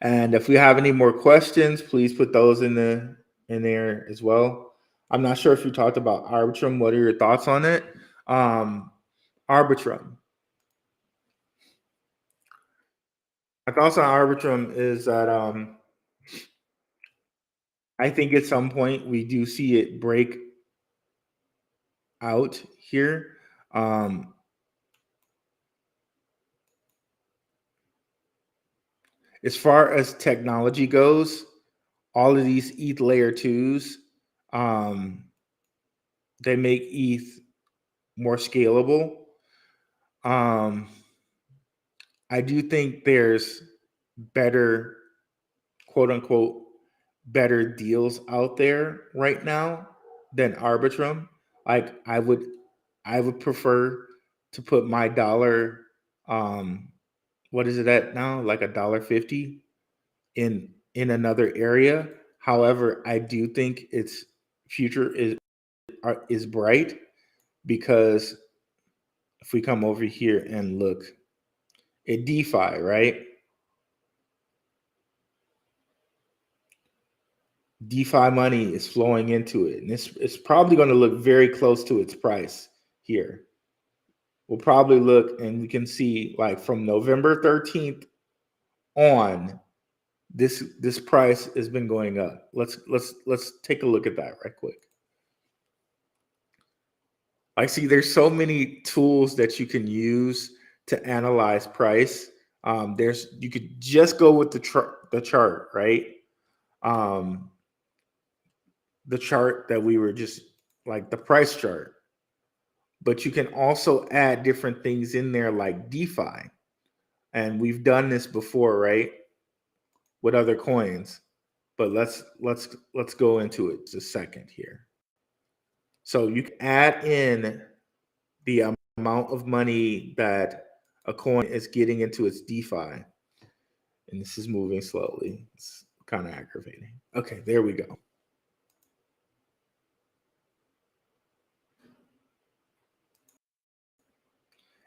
And if we have any more questions, please put those in there as well. I'm not sure if you talked about Arbitrum. What are your thoughts on it? Arbitrum. My thoughts on Arbitrum is that I think at some point we do see it break out here. As far as technology goes, all of these ETH layer 2s, they make ETH more scalable. I do think there's better, quote unquote, better deals out there right now than Arbitrum. Like I would prefer to put my dollar, what is it at now? Like $1.50 in another area. However, I do think its future is bright, because if we come over here and look at DeFi, right? DeFi money is flowing into it. And it's probably going to look very close to its price here. We'll probably look and we can see like from November 13th on, this price has been going up. Let's take a look at that right quick. I see there's so many tools that you can use to analyze price. You could just go with the chart, right? The chart that we were just like the price chart. But you can also add different things in there like DeFi. And we've done this before, right? With other coins. But let's go into it just a second here. So you can add in the amount of money that a coin is getting into its DeFi. And this is moving slowly. It's kind of aggravating. Okay, there we go.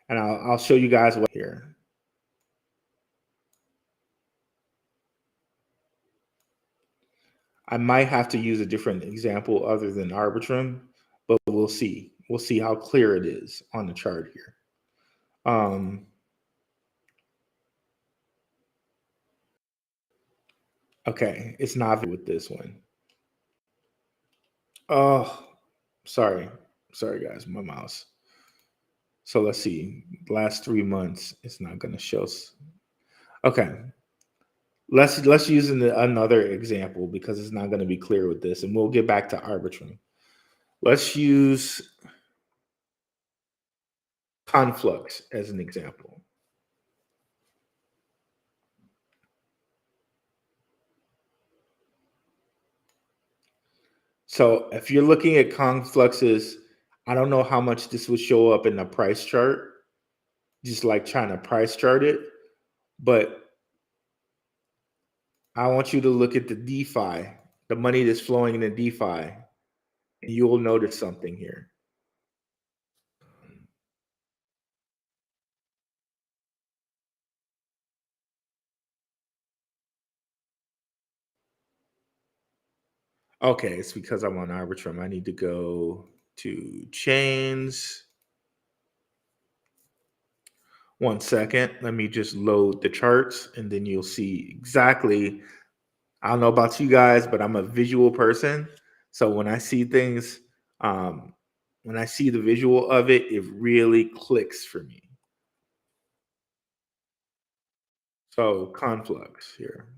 And I'll show you guys what here. I might have to use a different example other than Arbitrum, but we'll see. We'll see how clear it is on the chart here. Okay, it's not with this one. Oh, sorry guys, my mouse. So let's see. Last 3 months, it's not going to show. Okay, let's use another example because it's not going to be clear with this, and we'll get back to Arbitrum. Let's use Conflux as an example. So if you're looking at Confluxes, I don't know how much this would show up in the price chart, just like trying to price chart it, but I want you to look at the DeFi, the money that's flowing in the DeFi, and you will notice something here. Okay, it's because I'm on Arbitrum. I need to go to chains. 1 second. Let me just load the charts and then you'll see exactly. I don't know about you guys, but I'm a visual person. So when I see things, when I see the visual of it, it really clicks for me. So Conflux here.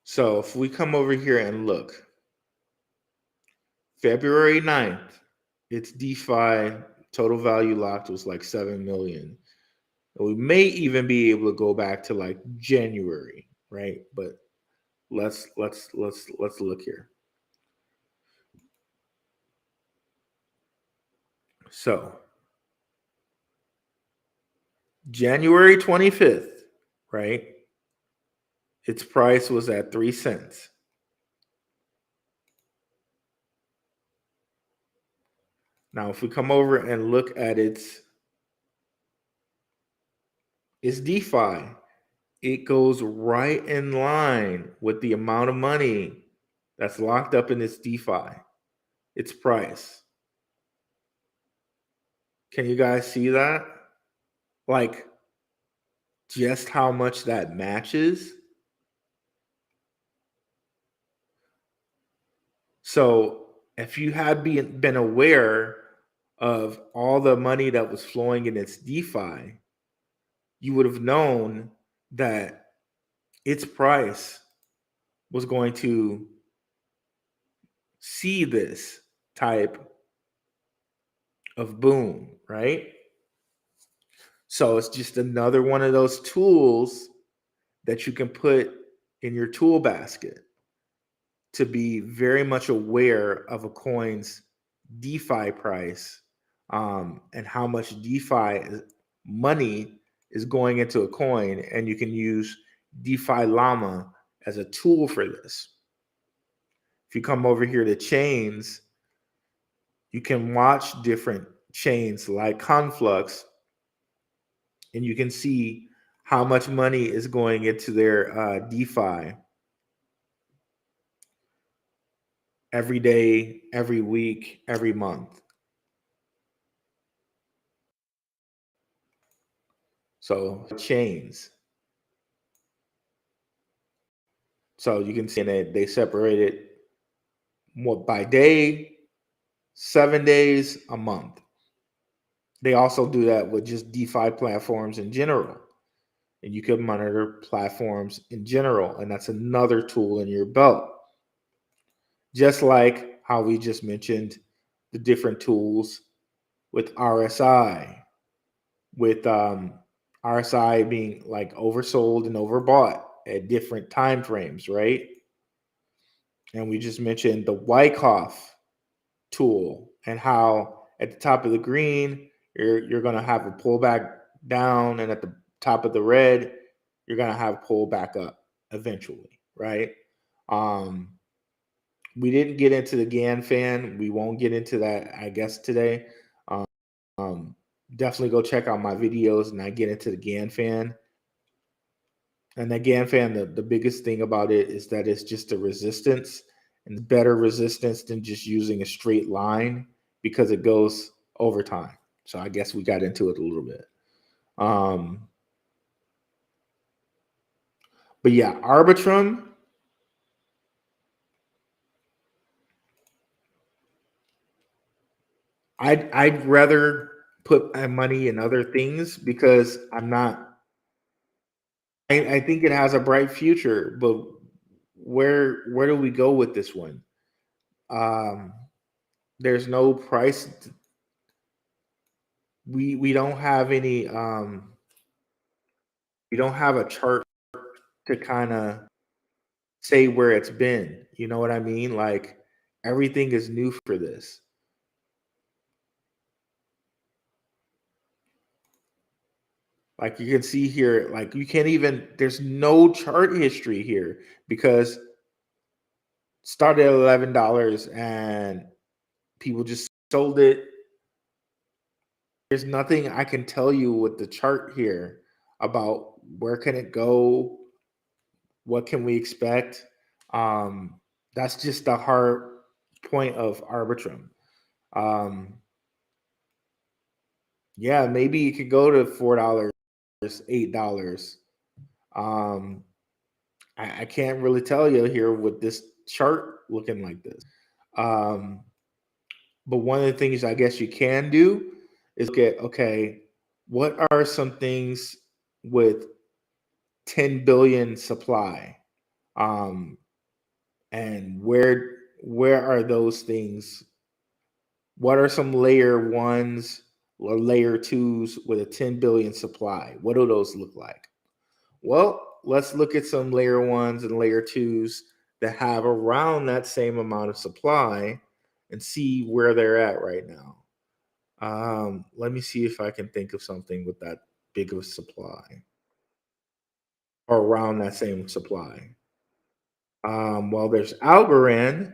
So if we come over here and look, February 9th, its DeFi total value locked was like 7 million. And we may even be able to go back to like January, right? But let's look here. So January 25th, right? Its price was at 3 cents. Now, if we come over and look at its DeFi, it goes right in line with the amount of money that's locked up in its DeFi, its price. Can you guys see that? Like, just how much that matches. So if you had been aware of all the money that was flowing in its DeFi, you would have known that its price was going to see this type of boom, right? So it's just another one of those tools that you can put in your tool basket to be very much aware of a coin's DeFi price, and how much DeFi money is going into a coin. And you can use DeFi Llama as a tool for this. If you come over here to chains, you can watch different chains like Conflux, and you can see how much money is going into their DeFi every day, every week, every month. So chains. So you can see that they separate it more by day, 7 days, a month. They also do that with just DeFi platforms in general. And you can monitor platforms in general. And that's another tool in your belt. Just like how we just mentioned the different tools with RSI, with RSI being like oversold and overbought at different time frames, right? And we just mentioned the Wyckoff tool and how at the top of the green you're going to have a pullback down, and at the top of the red you're going to have pull back up eventually, right? We didn't get into the GAN fan. We won't get into that, I guess, today. Um, Definitely go check out my videos and I get into the GAN fan. And the GAN fan, the biggest thing about it is that it's just a resistance, and better resistance than just using a straight line because it goes over time. So I guess we got into it a little bit. But yeah, Arbitrum. I'd rather put my money in other things because I'm not. I think it has a bright future, but where do we go with this one? Um, there's no price. We don't have any. We don't have a chart to kind of say where it's been. You know what I mean? Like everything is new for this. Like you can see here, like you can't even, there's no chart history here because started at $11 and people just sold it. There's nothing I can tell you with the chart here about where can it go, what can we expect. That's just the hard point of Arbitrum. Um, yeah, maybe it could go to $4, $8. Um, I can't really tell you here with this chart looking like this. Um, but one of the things I guess you can do is look at, okay, what are some things with 10 billion supply? Um, and where are those things? What are some layer ones or layer twos with a 10 billion supply? What do those look like? Well, let's look at some layer ones and layer twos that have around that same amount of supply and see where they're at right now. Let me see if I can think of something with that big of supply or around that same supply. Well, there's Algorand.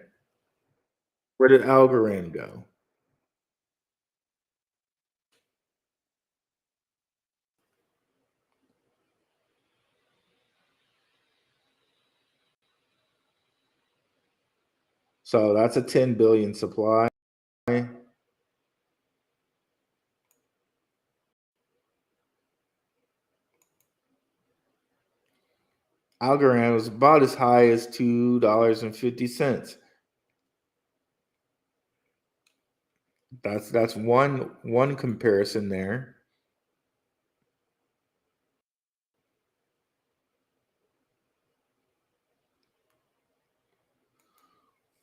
Where did Algorand go? So that's a 10 billion supply. Algorand was about as high as $2.50. That's one comparison there.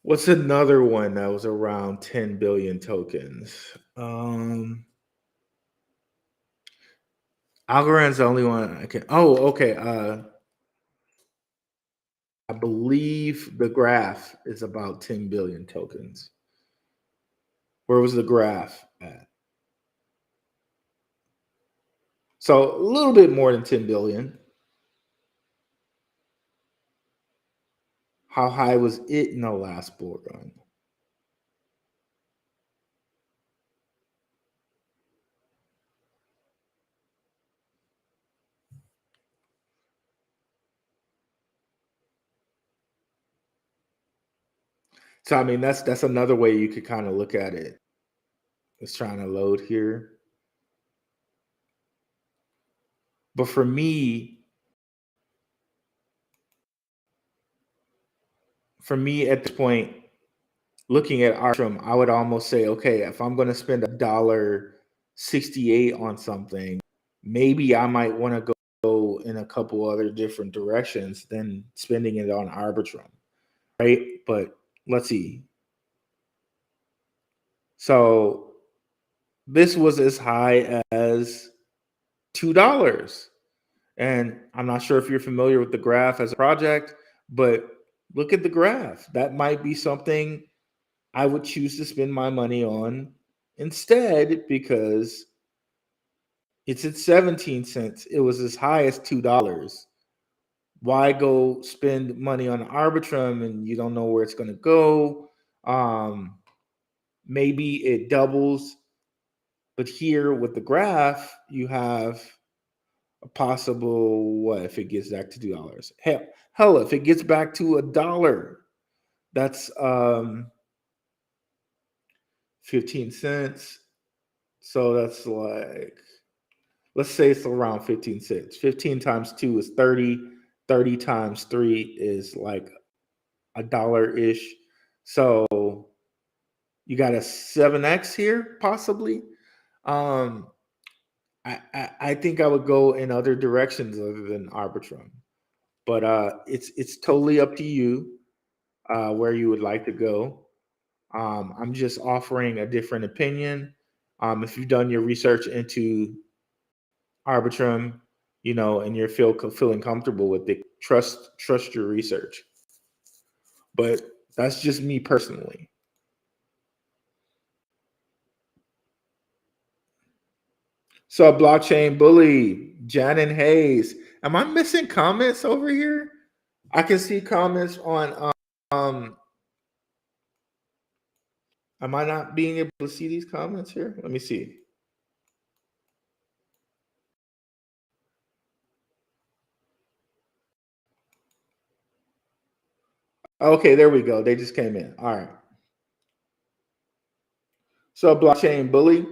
What's another one that was around 10 billion tokens? Algorand's the only one I can. Oh, okay. I believe the graph is about 10 billion tokens. Where was the graph at? So a little bit more than 10 billion. How high was it in the last bull run? So I mean, that's another way you could kind of look at it. It's trying to load here. But for me at this point, looking at Arbitrum, I would almost say, okay, if I'm going to spend $1.68 on something, maybe I might want to go in a couple other different directions than spending it on Arbitrum, right? But let's see. So this was as high as $2. And I'm not sure if you're familiar with the graph as a project, but look at the graph. That might be something I would choose to spend my money on instead, because it's at 17 cents. It was as high as $2. Why go spend money on Arbitrum and you don't know where it's going to go? Maybe it doubles, but here with the graph, you have a possible, what if it gets back to $2? Hell, if it gets back to $1, that's 15 cents. So that's like, let's say it's around 15 cents. 15 times 2 is 30. 30 times 3 is like $1-ish. So you got a 7x here, possibly. I think I would go in other directions other than Arbitrum. But it's totally up to you where you would like to go. I'm just offering a different opinion. If you've done your research into Arbitrum, and you're feeling comfortable with it, trust your research. But that's just me personally. So, blockchain bully, Janin Hayes. Am I missing comments over here? I can see comments on. Am I not being able to see these comments here? Let me see. Okay, there we go. They just came in. All right. So, blockchain bully,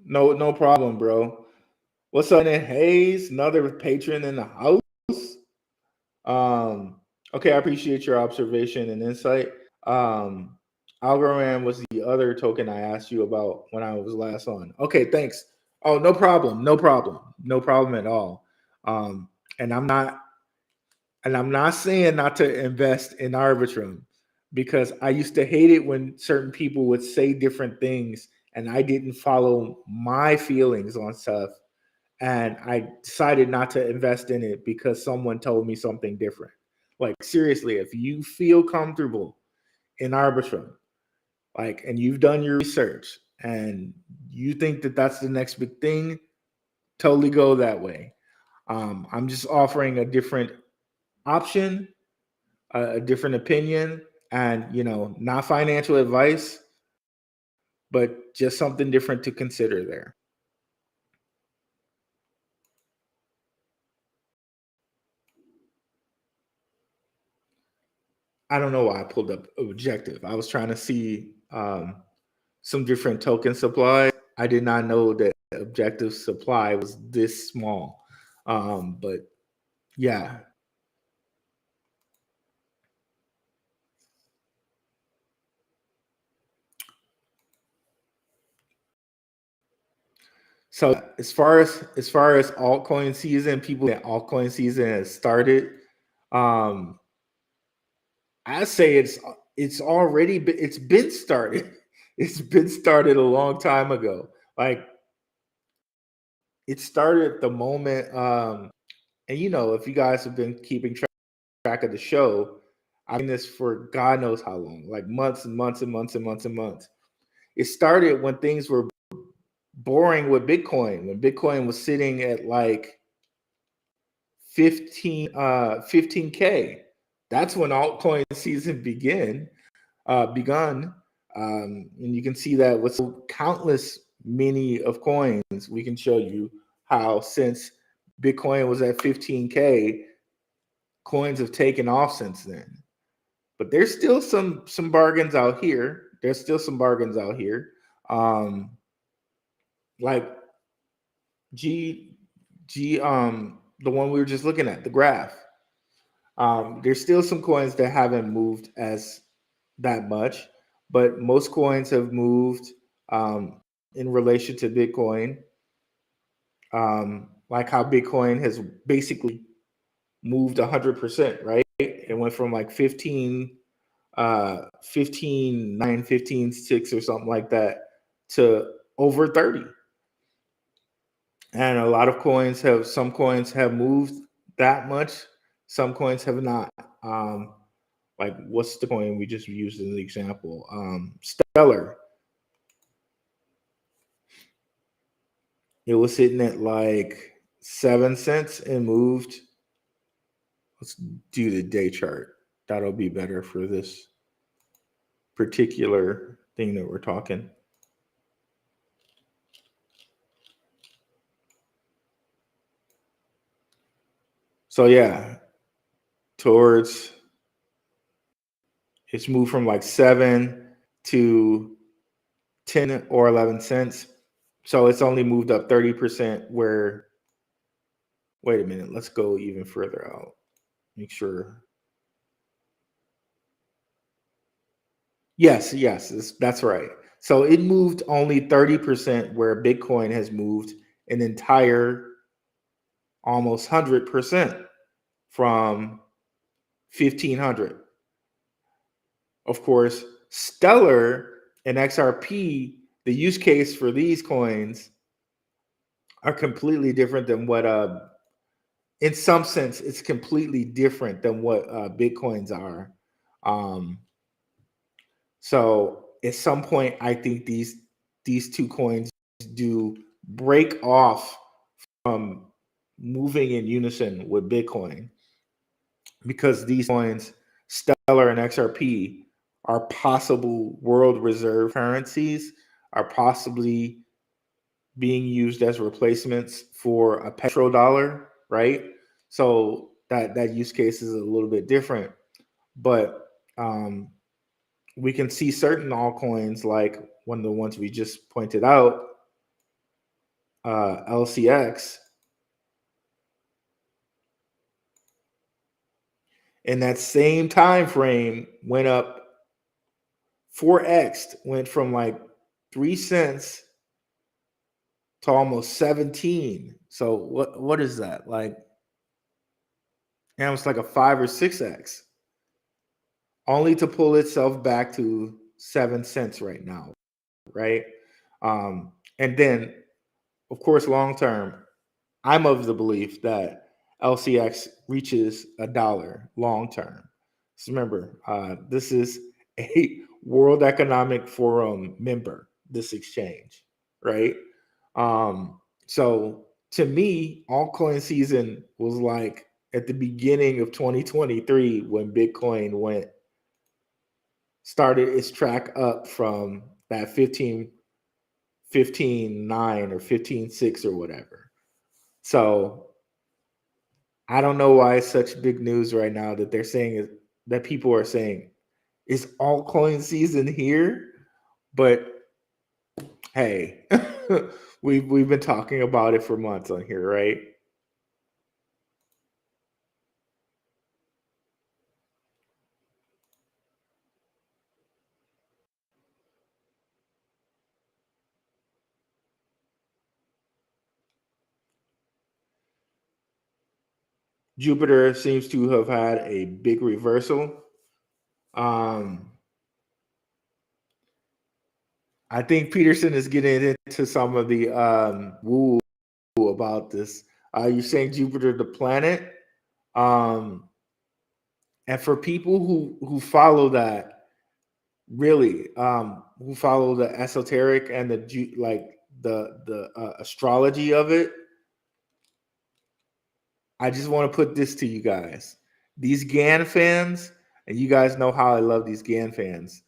no problem, bro. What's up, Janin Hayes? Another patron in the house. Okay, I appreciate your observation and insight. Algorand was the other token I asked you about when I was last on. Okay, thanks. Oh, no problem at all. And I'm not saying not to invest in Arbitrum, because I used to hate it when certain people would say different things and I didn't follow my feelings on stuff. And I decided not to invest in it because someone told me something different. Like, seriously, if you feel comfortable in Arbitrum, and you've done your research and you think that that's the next big thing, totally go that way. I'm just offering a different option, a different opinion, and not financial advice, but just something different to consider there. I don't know why I pulled up Objective. I was trying to see some different token supply. I did not know that Objective supply was this small. But yeah. So as far as altcoin season, people that altcoin season has started, I say it's been started. It's been started a long time ago. Like, it started the moment, and if you guys have been keeping track of the show, I've been this for God knows how long, like months and months and months and months and months. It started when things were boring with Bitcoin, when Bitcoin was sitting at like 15K. That's when altcoin season begun. And you can see that with countless many of coins. We can show you how since Bitcoin was at 15K, coins have taken off since then. but there's still some bargains out here. There's still some bargains out here. Like the one we were just looking at, the graph. There's still some coins that haven't moved as that much, but most coins have moved in relation to Bitcoin. Like how Bitcoin has basically moved 100%, right? It went from like 15, 15, 9, 15, 6 or something like that to over 30. And a lot of coins some coins have moved that much. Some coins have not. Like what's the coin we just used as an example? Stellar. It was sitting at like 7 cents and moved. Let's do the day chart. That'll be better for this particular thing that we're talking. So yeah, it's moved from like 7 to 10 or 11 cents. So it's only moved up 30%. Wait a minute, let's go even further out. Make sure. Yes, that's right. So it moved only 30%, where Bitcoin has moved an entire almost 100% from 1500. Of course, Stellar and XRP, the use case for these coins are completely different than what in some sense it's completely different than what Bitcoins are. So at some point I think these two coins do break off from moving in unison with Bitcoin, because these coins, Stellar and XRP, are possible world reserve currencies, are possibly being used as replacements for a petrodollar, right? So that use case is a little bit different, but we can see certain altcoins, like one of the ones we just pointed out, LCX, in that same time frame went up 4x, went from like 3 cents to almost 17. So what is that? Like, and it's like a 5 or 6x, only to pull itself back to 7 cents right now, right? And then, of course, long term, I'm of the belief that LCX reaches $1 long term. So remember, this is a World Economic Forum member, this exchange, right? So to me, altcoin season was like at the beginning of 2023 when Bitcoin started its track up from that 15.9 or 15.6 or whatever. So I don't know why it's such big news right now that they're saying that people are saying, is altcoin season here? But hey, we've been talking about it for months on here, right? Jupiter seems to have had a big reversal. I think Peterson is getting into some of the woo about this. You're saying Jupiter the planet, and for people who follow that, really, who follow the esoteric and the astrology of it, I just want to put this to you guys. These Gann fans, and you guys know how I love these Gann fans.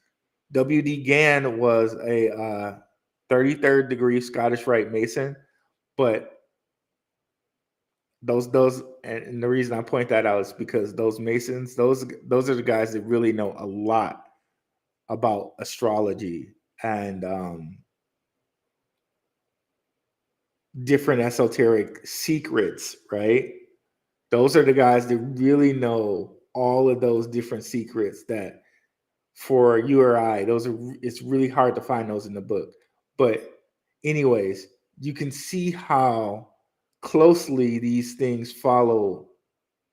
W.D. Gann was a 33rd degree Scottish Rite Mason, but and the reason I point that out is because those Masons, those are the guys that really know a lot about astrology and different esoteric secrets, right? Those are the guys that really know all of those different secrets that for you or I, it's really hard to find those in the book. But anyways, you can see how closely these things follow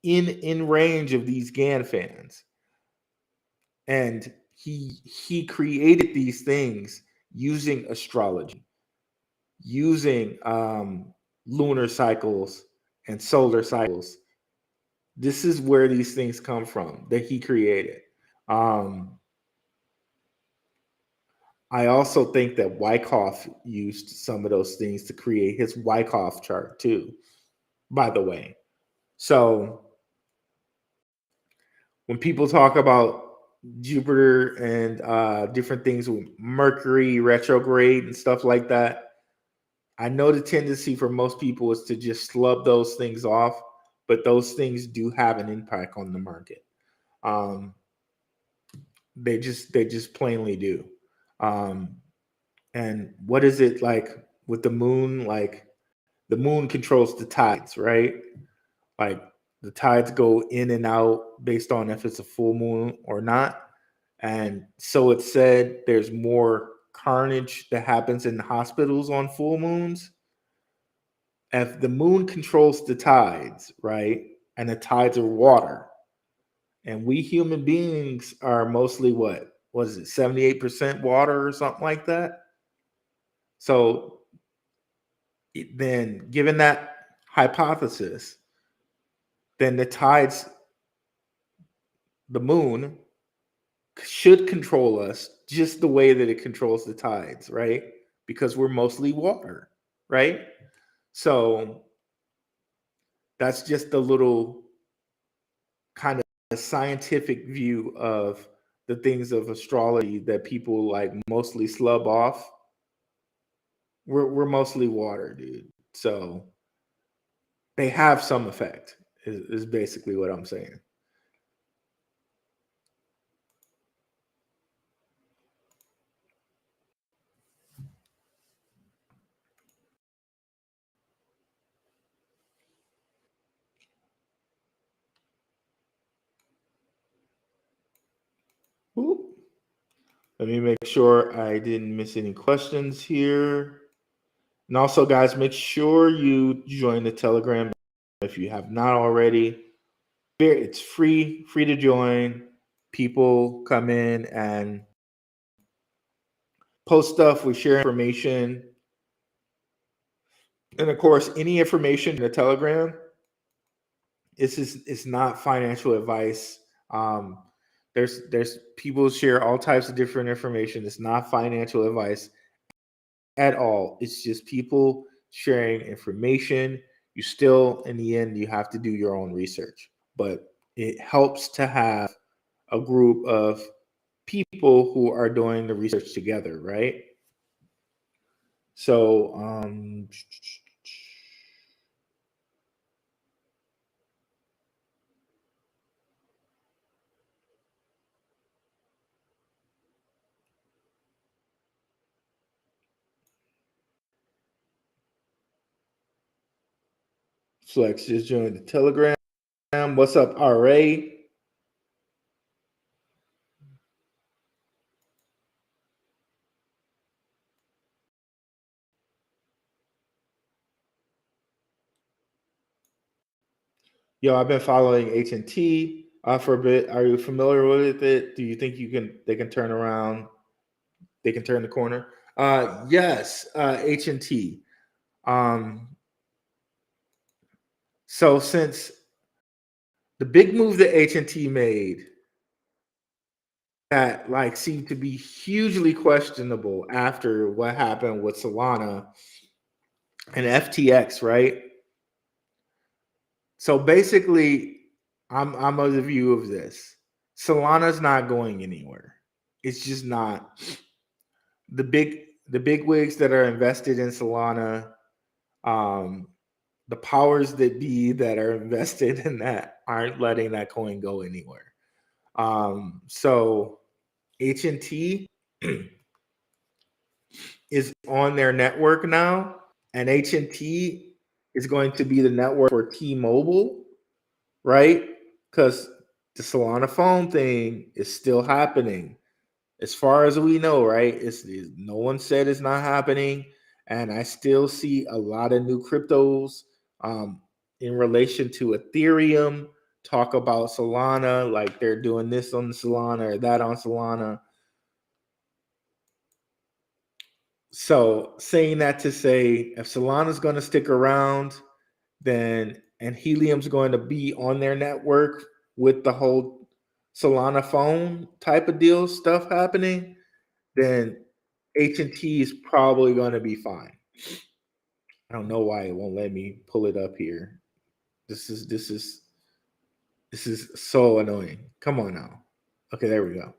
in range of these GAN fans. And he created these things using astrology, using lunar cycles and solar cycles. This is where these things come from that he created. I also think that Wyckoff used some of those things to create his Wyckoff chart too, by the way. So when people talk about Jupiter and different things with Mercury retrograde and stuff like that, I know the tendency for most people is to just slub those things off, but those things do have an impact on the market. They just plainly do. And what is it like with the moon? Like the moon controls the tides, right? Like the tides go in and out based on if it's a full moon or not. And so it's said there's more carnage that happens in hospitals on full moons. If the moon controls the tides, right? And the tides are water. And we human beings are mostly what is it, 78% water or something like that? So then, given that hypothesis, then the tides, the moon, should control us just the way that it controls the tides, right? Because we're mostly water, right? So that's just a little kind of scientific view of the things of astrology that people like mostly slub off. We're mostly water, dude. So they have some effect, is basically what I'm saying. Ooh. Let me make sure I didn't miss any questions here. And also, guys, make sure you join the Telegram if you have not already. It's free to join. People come in and post stuff. We share information. And of course, any information in the Telegram, it's not financial advice. There's people share all types of different information. It's not financial advice at all. It's just people sharing information. You still, in the end, you have to do your own research, but it helps to have a group of people who are doing the research together, right? So, Flex just joined the Telegram. What's up, RA? Yo, I've been following H&T for a bit. Are you familiar with it? Do you think they can turn around? They can turn the corner? Yes, H&T. So since the big move that H&T made that like seemed to be hugely questionable after what happened with Solana and FTX, right? So basically, I'm of the view of this. Solana's not going anywhere. It's just not. The big wigs that are invested in Solana, the powers that be that are invested in that aren't letting that coin go anywhere. So H&T is on their network now, and H&T is going to be the network for T-Mobile, right? Because the Solana phone thing is still happening. As far as we know, right? It's no one said it's not happening, and I still see a lot of new cryptos in relation to Ethereum. Talk about Solana, like they're doing this on Solana or that on Solana. So saying that to say, if Solana's going to stick around, then and Helium's going to be on their network with the whole Solana phone type of deal stuff happening, then H&T is probably going to be fine. I don't know why it won't let me pull it up here. This is so annoying. Come on now. Okay, there we go.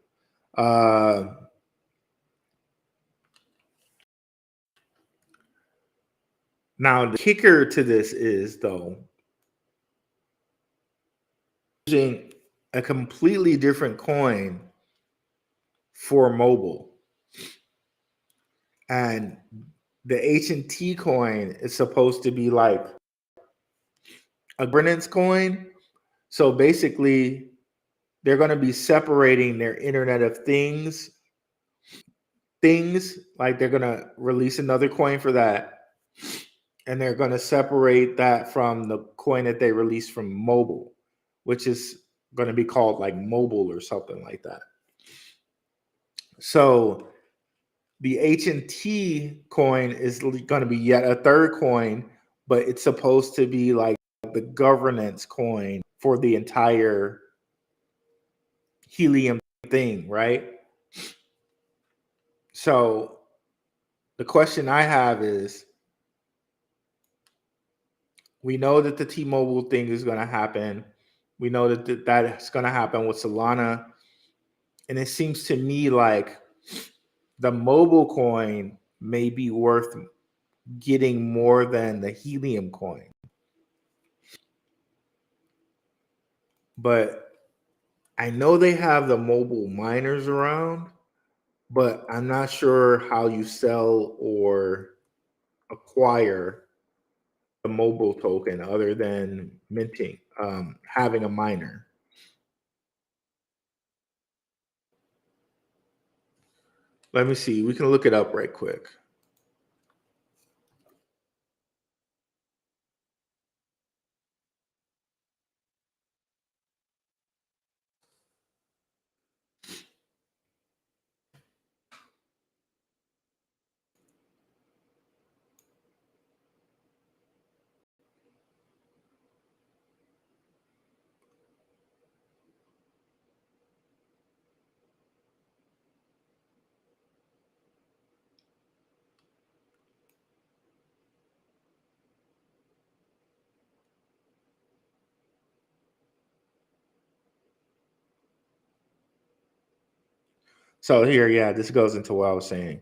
Now the kicker to this is though using a completely different coin for mobile. And the H&T coin is supposed to be like a governance coin. So basically, they're going to be separating their Internet of Things. Like they're going to release another coin for that. And they're going to separate that from the coin that they released from mobile, which is going to be called like mobile or something like that. So the H&T coin is going to be yet a third coin, but it's supposed to be like the governance coin for the entire Helium thing, right? So the question I have is, we know that the T-Mobile thing is going to happen. We know that that's going to happen with Solana. And it seems to me like the mobile coin may be worth getting more than the Helium coin. But I know they have the mobile miners around, but I'm not sure how you sell or acquire the mobile token other than minting, having a miner. Let me see. We can look it up right quick. So here, yeah, this goes into what I was saying.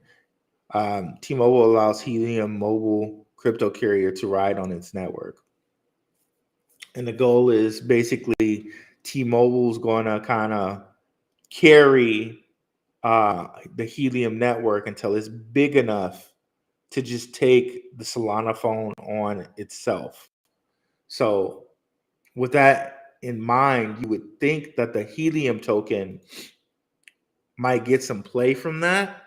T-Mobile allows Helium mobile crypto carrier to ride on its network. And the goal is basically T-Mobile's going to kind of carry the Helium network until it's big enough to just take the Solana phone on itself. So with that in mind, you would think that the Helium token might get some play from that.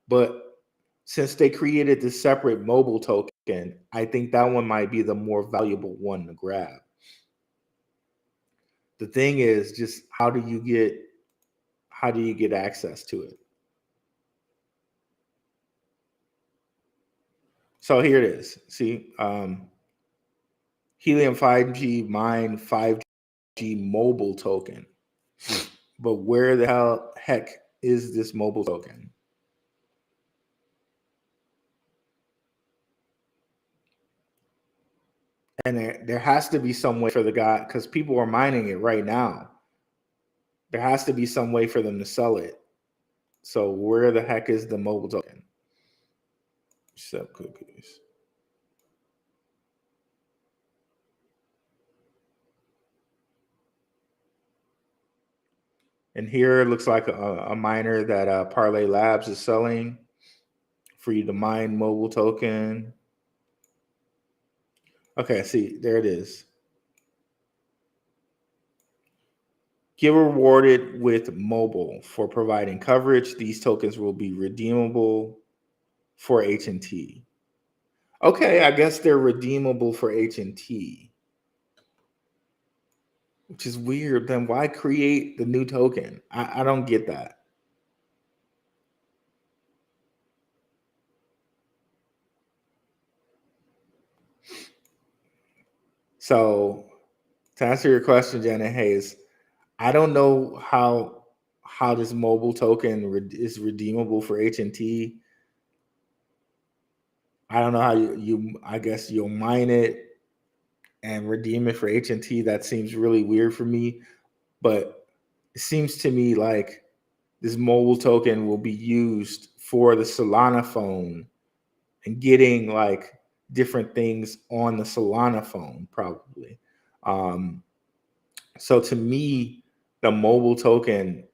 But since they created this separate mobile token, I think that one might be the more valuable one to grab. The thing is just how do you get access to it? So here it is. See, Helium 5G mine 5G mobile token. But where the heck is this mobile token? And there has to be some way for the guy, because people are mining it right now. There has to be some way for them to sell it. So where the heck is the mobile token? Accept cookies. And here it looks like a miner that Parlay Labs is selling for you to mine mobile token. Okay, see, there it is. Get rewarded with mobile for providing coverage. These tokens will be redeemable for H&T. Okay, I guess they're redeemable for H&T, which is weird. Then why create the new token? I don't get that. So to answer your question, Janet Hayes, I don't know how this mobile token is redeemable for H&T. I don't know how you I guess you'll mine it and redeem it for H&T. That seems really weird for me, but it seems to me like this mobile token will be used for the Solana phone and getting like different things on the Solana phone probably. So to me, the mobile token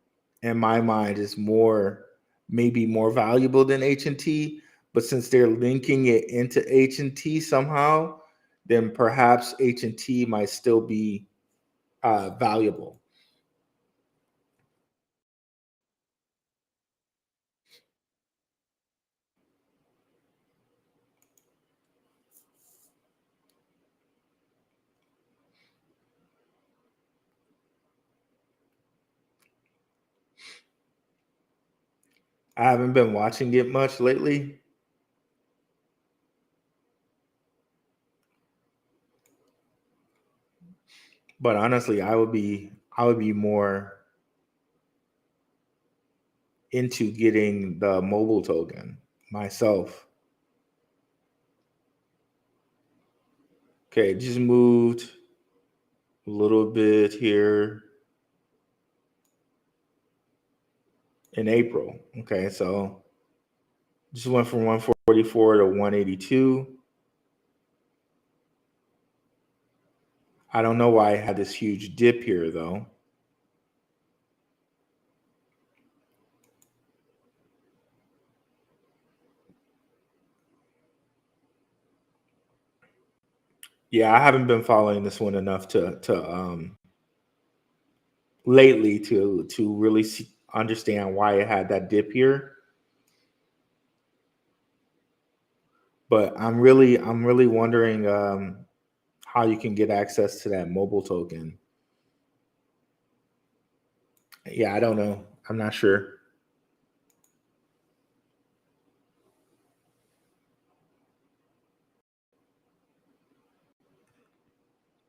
in my mind is maybe more valuable than H&T, but since they're linking it into H&T somehow, then perhaps H&T might still be valuable. I haven't been watching it much lately, but honestly, I would be more into getting the mobile token myself. Okay, just moved a little bit here in April. Okay, so just went from 144 to 182. I don't know why I had this huge dip here though. Yeah, I haven't been following this one enough to lately to really understand why it had that dip here. But I'm really wondering how you can get access to that mobile token. Yeah, I don't know. I'm not sure.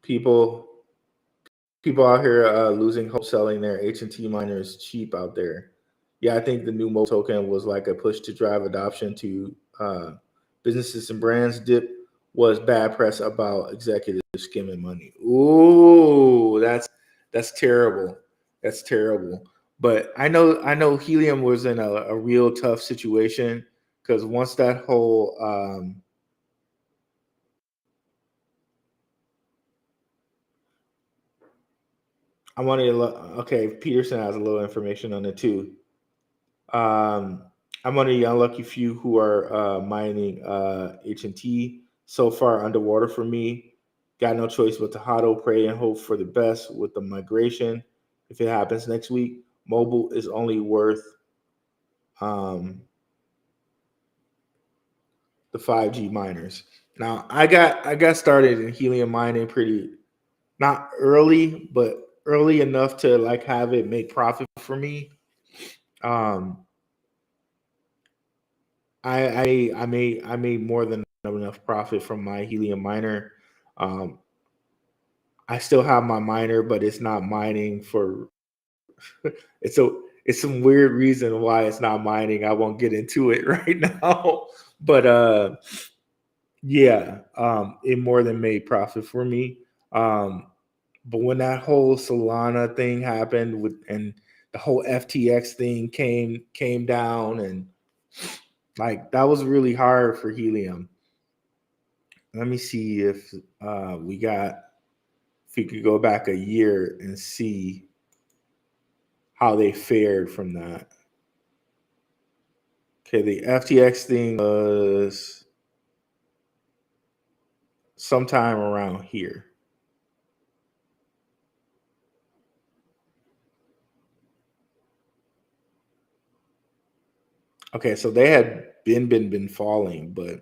People people out here losing hope selling their H&T miners cheap out there. Yeah, I think the new mobile token was like a push to drive adoption to businesses and brands. Dip was bad press about executives skimming money. Ooh, that's terrible. That's terrible. But I know Helium was in a real tough situation because once that whole I wanted to okay, Peterson has a little information on it too. Um, I'm one of the unlucky few who are mining H&T. So far underwater for me. Got no choice but to hodl, pray, and hope for the best with the migration. If it happens next week, mobile is only worth um, the 5G miners. Now I got started in helium mining pretty not early, but early enough to like have it make profit for me. Um, I made more than enough profit from my helium miner. Um, I still have my miner, but it's not mining for it's some weird reason why it's not mining. I won't get into it right now. But yeah, it more than made profit for me. Um, but when that whole Solana thing happened with and the whole FTX thing came down and like that was really hard for helium. Let me see if we could go back a year and see how they fared from that. Okay, the FTX thing was sometime around here. Okay, so they had been falling, but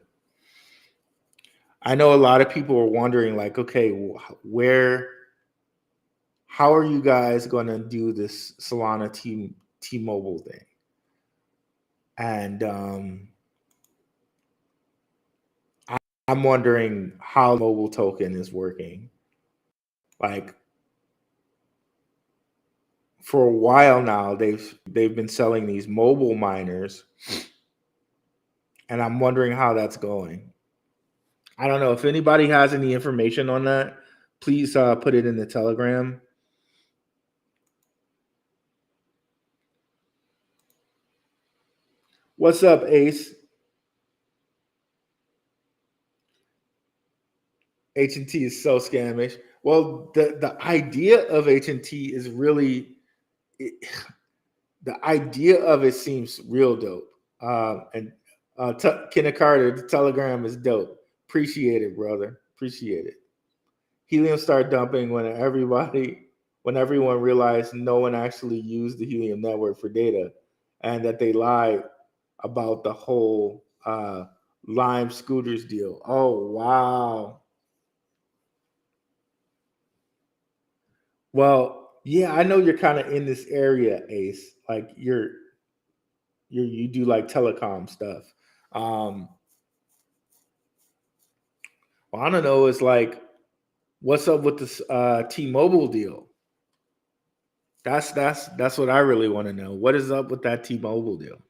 I know a lot of people are wondering, like, okay, how are you guys going to do this Solana T-Mobile thing? And I'm wondering how mobile token is working. Like, for a while now, they've been selling these mobile miners, and I'm wondering how that's going. I don't know if anybody has any information on that. Please put it in the Telegram. What's up, Ace? H&T is so scamish. Well, the idea of H&T is really the idea of it seems real dope. Kenneth Carter, the Telegram is dope. Appreciate it, brother. Appreciate it. Helium started dumping when everyone realized no one actually used the Helium network for data, and that they lied about the whole Lime Scooters deal. Oh wow. Well, yeah, I know you're kind of in this area, Ace. Like you do like telecom stuff. Well, I don't know. It's like, what's up with this T-Mobile deal? That's what I really want to know. What is up with that T-Mobile deal?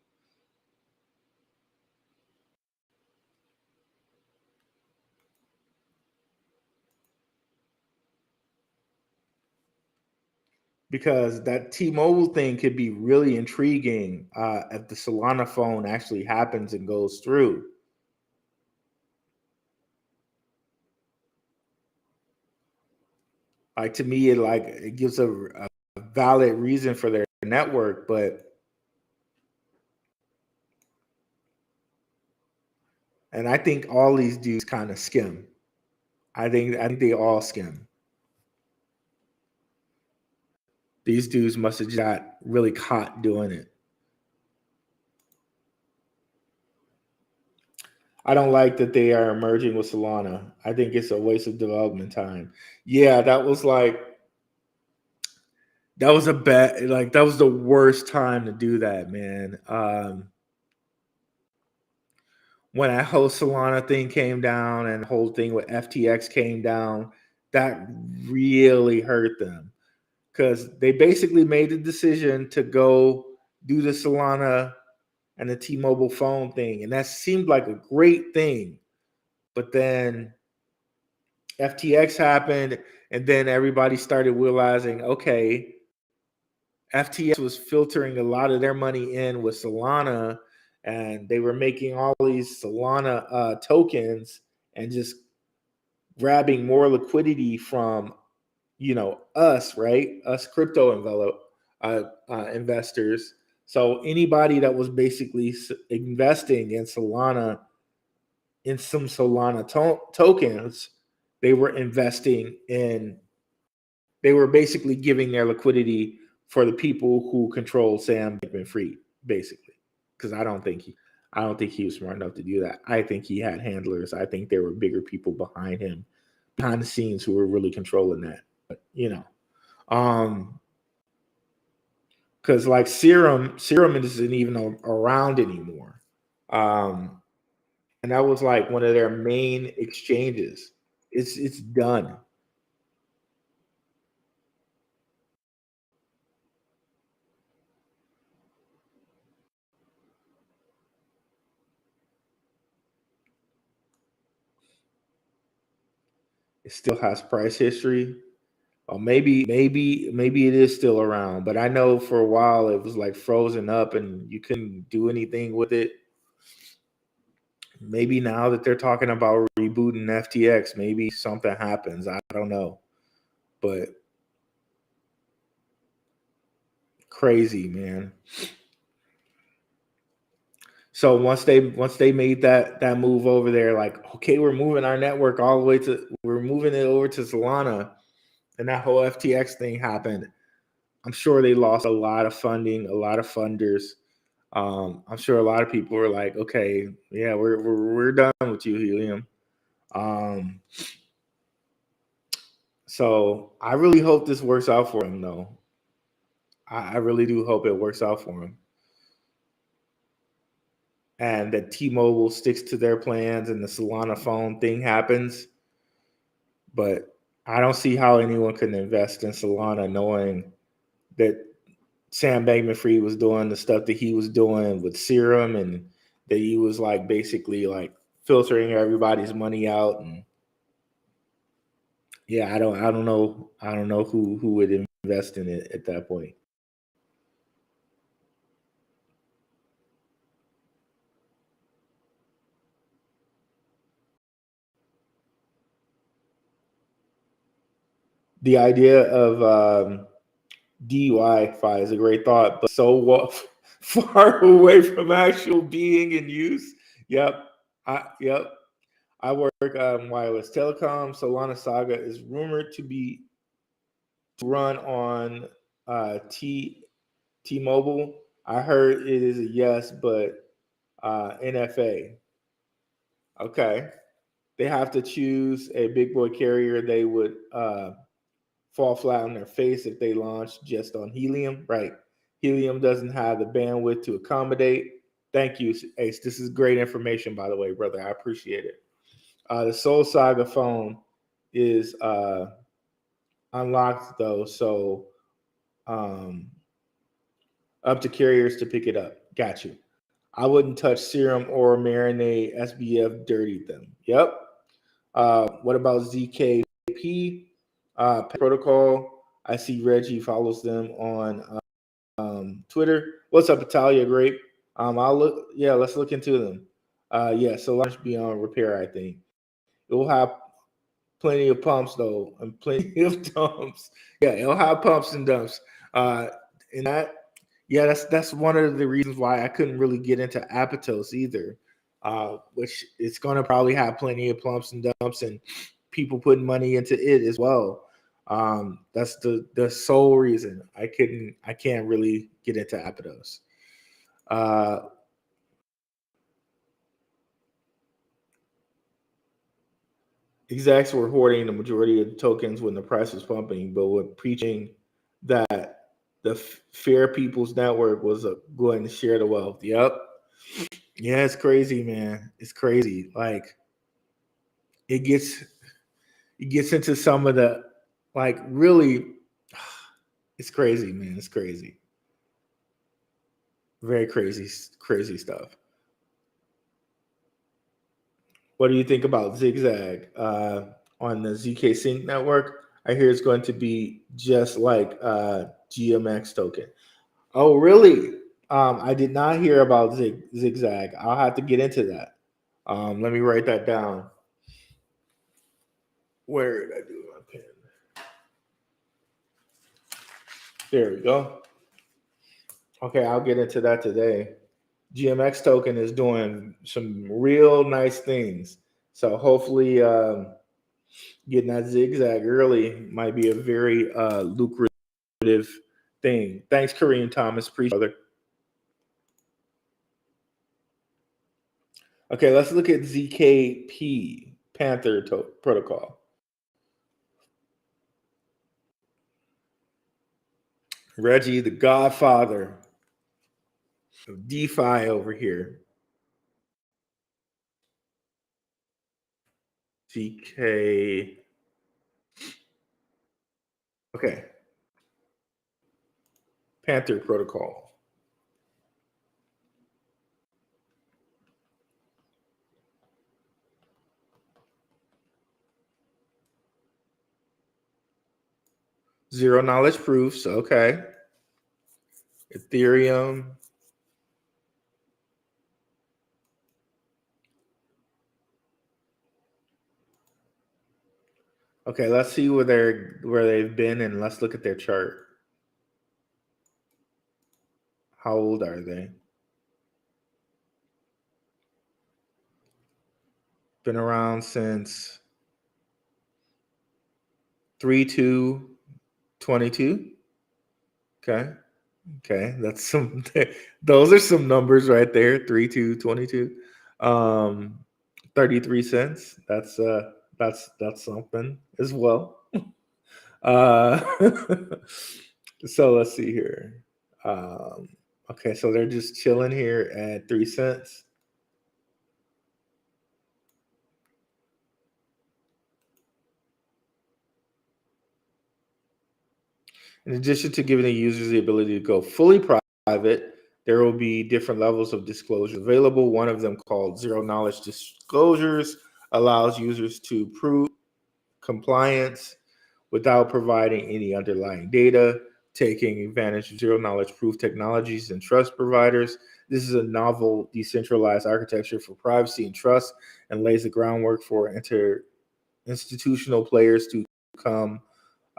Because that T-Mobile thing could be really intriguing if the Solana phone actually happens and goes through. Like, to me, it gives a valid reason for their network, and I think all these dudes kind of skim. I think they all skim. These dudes must have got really caught doing it. I don't like that they are merging with Solana. I think it's a waste of development time. Yeah, that was a bad, like, that was the worst time to do that, man. When that whole Solana thing came down and the whole thing with FTX came down, that really hurt them, because they basically made the decision to go do the Solana and the T-Mobile phone thing, and that seemed like a great thing. But then FTX happened, and then everybody started realizing, okay, FTX was filtering a lot of their money in with Solana, and they were making all these Solana tokens and just grabbing more liquidity from, us, right? Us crypto investors. So anybody that was basically investing in Solana, in some Solana tokens, they were investing in, they were basically giving their liquidity for the people who control Sam Bankman-Fried, basically. Because I don't think he was smart enough to do that. I think he had handlers. I think there were bigger people behind him, behind the scenes, who were really controlling that. But because like Serum isn't even around anymore. And that was like one of their main exchanges. It's done. It still has price history. Or maybe it is still around, but I know for a while it was like frozen up and you couldn't do anything with it. Maybe now that they're talking about rebooting FTX, maybe something happens. I don't know. But Crazy, man. So once they made that move over there, like, okay, we're moving our network all the way we're moving it over to Solana, and that whole FTX thing happened. I'm sure they lost a lot of funding, a lot of funders. I'm sure a lot of people were like, okay, yeah, we're done with you, Helium. So I really hope this works out for him, though. I really do hope it works out for him. And that T-Mobile sticks to their plans and the Solana phone thing happens. But I don't see how anyone can invest in Solana knowing that Sam Bankman-Fried was doing the stuff that he was doing with Serum, and that he was like basically like filtering everybody's money out. And yeah, I don't know who would invest in it at that point. The idea of DUI is a great thought, but so far away from actual being in use. Yep. I work wireless telecom. Solana Saga is rumored to run on T-Mobile. I heard it is a yes, but NFA. Okay. They have to choose a big boy carrier. They would fall flat on their face if they launch just on Helium. Right. Helium doesn't have the bandwidth to accommodate. Thank you, Ace. This is great information, by the way, brother. I appreciate it. The Soul Saga phone is unlocked, though, so up to carriers to pick it up. Got you. I wouldn't touch Serum or Marinade. SBF dirtied them. Yep. What about ZKP protocol? I see Reggie follows them on Twitter. What's up, Italia Grape? I'll look. Yeah, let's look into them. Yeah, so launch beyond repair. I think it will have plenty of pumps though, and plenty of dumps. Yeah, it'll have pumps and dumps. And that, yeah, that's one of the reasons why I couldn't really get into Apatos either. Which it's going to probably have plenty of pumps and dumps, and people putting money into it as well. That's the sole reason I can't really get into Apatos. Execs were hoarding the majority of the tokens when the price was pumping, but were preaching that the fair people's network was going to share the wealth. Yep. Yeah, it's crazy, man. It's crazy. Like it gets into some of the like really it's crazy, man. It's crazy. Very crazy stuff. What do you think about Zigzag on the ZK Sync network? I hear it's going to be just like GMX token. Oh, really? I did not hear about Zigzag. I'll have to get into that. Let me write that down. Where did I do my pen? There we go. Okay, I'll get into that today. GMX token is doing some real nice things. So hopefully getting that Zigzag early might be a very lucrative thing. Thanks, Kareem Thomas. Appreciate it. Okay, let's look at ZKP, Panther Protocol. Reggie, the godfather of DeFi over here. ZK. Okay. Panther Protocol. Zero knowledge proofs. Okay. Ethereum. Okay, let's see where they've been, and let's look at their chart. How old are they? Been around since 3/2/22. Okay. Okay. That's some those are some numbers right there. 3/2/22. 33 cents. That's something as well. Uh so let's see here. Um okay, so they're just chilling here at 3 cents. In addition to giving the users the ability to go fully private, there will be different levels of disclosure available. One of them, called zero knowledge disclosures, allows users to prove compliance without providing any underlying data, taking advantage of zero knowledge proof technologies and trust providers. This is a novel decentralized architecture for privacy and trust, and lays the groundwork for institutional players to come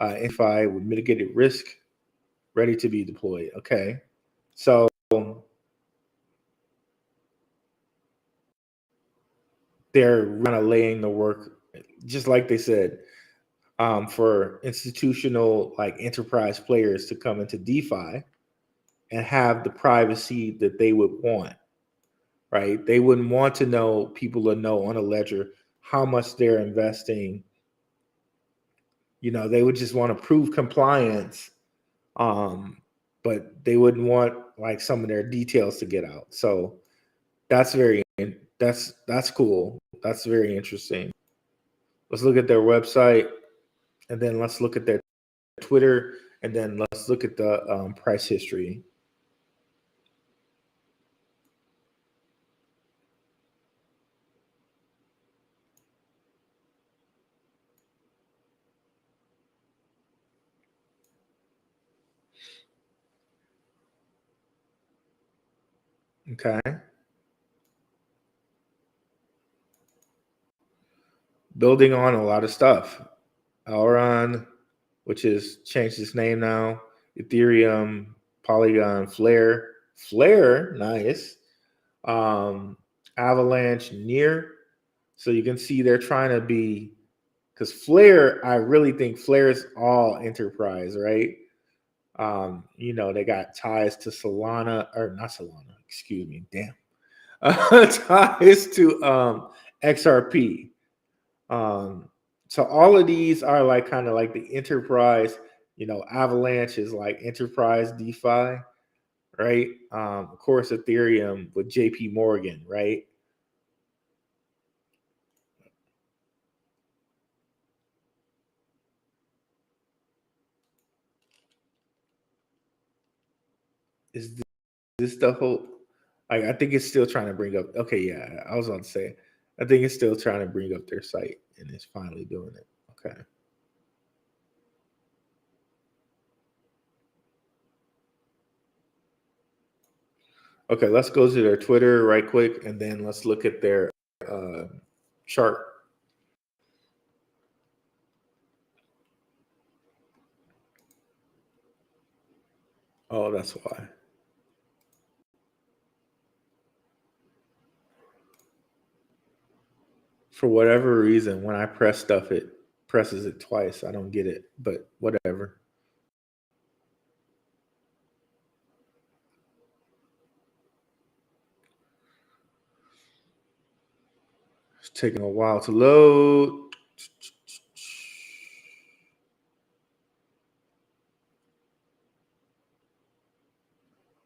identify with mitigated risk, ready to be deployed. Okay, so they're kind of laying the work, just like they said, for institutional, like enterprise players to come into DeFi and have the privacy that they would want, right? They wouldn't want to know, people to know on a ledger how much they're investing. They would just want to prove compliance, but they wouldn't want like some of their details to get out. So that's that's cool. That's very interesting. Let's look at their website, and then let's look at their Twitter, and then let's look at the price history. Okay. Building on a lot of stuff. Auron, which is changed its name now. Ethereum, Polygon, Flare, nice. Avalanche, Near. So you can see they're trying to be, because Flare, I really think Flare is all enterprise, right? They got ties to Solana, or not Solana, excuse me, damn. Ties to XRP. So all of these are like kind of like the enterprise. Avalanche is like enterprise DeFi, right? Of course, Ethereum with JP Morgan, right? Is this the whole? I think it's still trying to bring up. Okay, yeah, I was about to say. I think it's still trying to bring up their site, and it's finally doing it. Okay. Okay, let's go to their Twitter right quick, and then let's look at their chart. Oh, that's why. For whatever reason, when I press stuff, it presses it twice. I don't get it, but whatever. It's taking a while to load.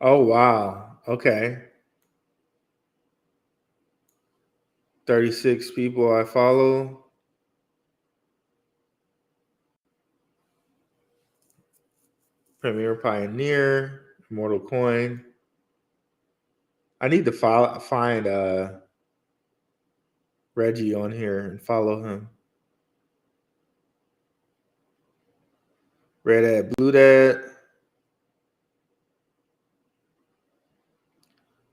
Oh, wow. Okay. 36 people I follow. Premier Pioneer, Immortal Coin. I need to find Reggie on here and follow him. Red Ad, Blue Dad.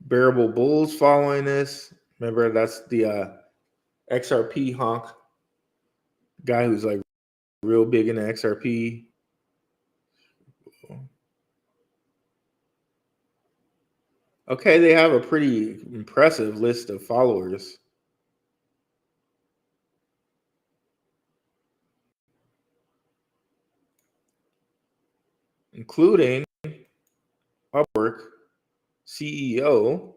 Bearable Bulls following this. Remember, that's the XRP honk guy who's like real big in the XRP. Okay, they have a pretty impressive list of followers. Including Upwork CEO.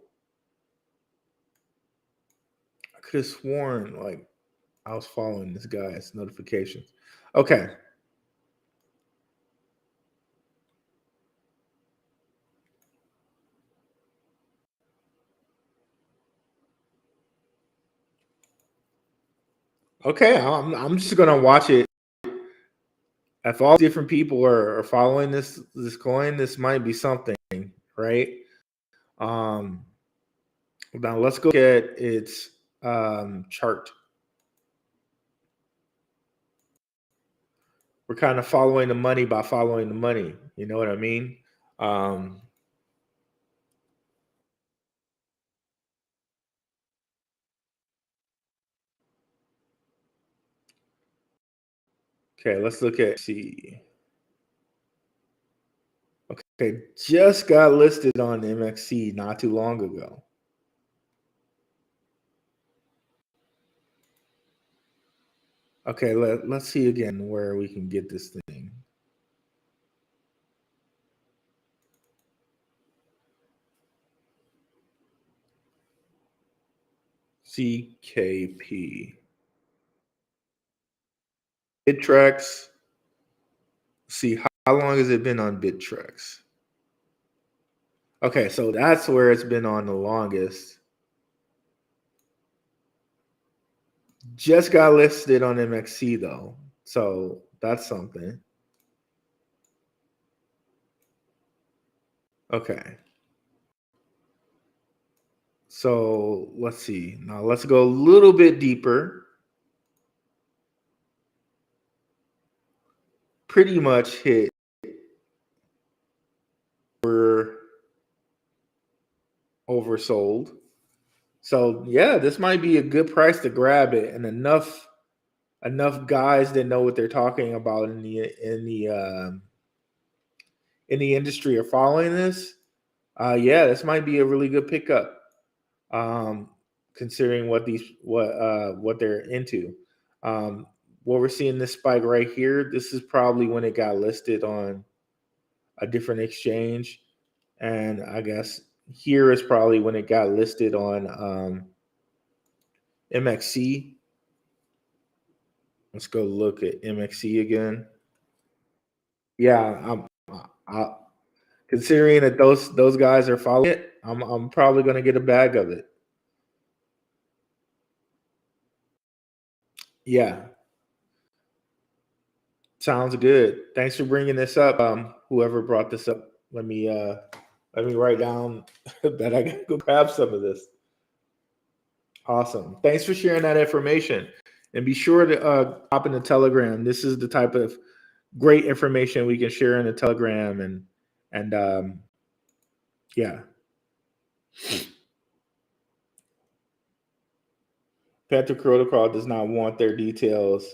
I could have sworn like I was following this guy's notifications. Okay. Okay, I'm just gonna watch it. If all different people are following this coin, this might be something, right? Um, now let's go get its chart. We're kind of following the money by following the money. You know what I mean? Um, okay, let's look at see. Okay, just got listed on MXC not too long ago. Okay, let's see again where we can get this thing. CKP. Bittrex. See, how long has it been on Bittrex? Okay, so that's where it's been on the longest. Just got listed on MXC though, so that's something. Okay. So let's see. Now let's go a little bit deeper. Pretty much hit. We're oversold. So yeah, this might be a good price to grab it, and enough guys that know what they're talking about in the industry are following this. Yeah, this might be a really good pickup, considering what they're into. What we're seeing this spike right here. This is probably when it got listed on a different exchange, and I guess here is probably when it got listed on MXC. Let's go look at MXC again. Yeah, considering that those guys are following it, I'm probably going to get a bag of it. Yeah, sounds good. Thanks for bringing this up. Whoever brought this up, let me write down that I gotta go grab some of this. Awesome. Thanks for sharing that information, and be sure to hop in the Telegram. This is the type of great information we can share in the Telegram, and yeah. Panther Protocol does not want their details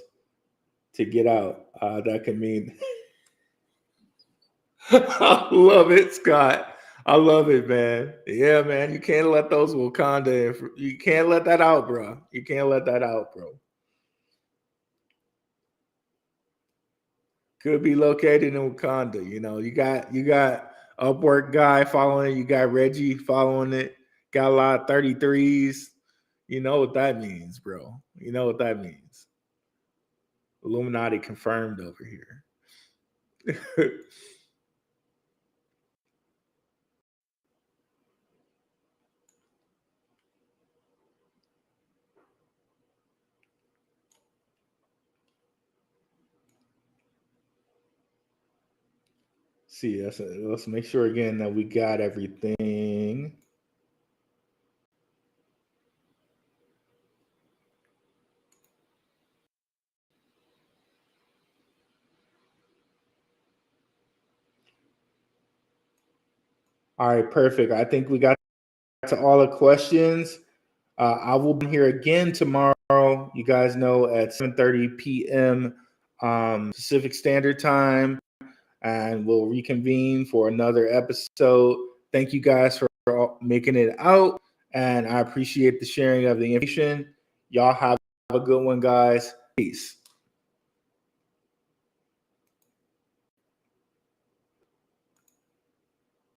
to get out. That can mean. I love it, Scott. I love it, man. Yeah, man. You can't let those Wakanda. You can't let that out, bro. You can't let that out, bro. Could be located in Wakanda. You know, you got Upwork guy following it. You got Reggie following it. Got a lot of 33s. You know what that means, bro. You know what that means. Illuminati confirmed over here. See, let's make sure again that we got everything. All right, perfect. I think we got to all the questions. I will be here again tomorrow. You guys know at 7:30 p.m. Pacific Standard Time, and we'll reconvene for another episode. Thank you guys for making it out, and I appreciate the sharing of the information. Y'all have a good one, guys. Peace.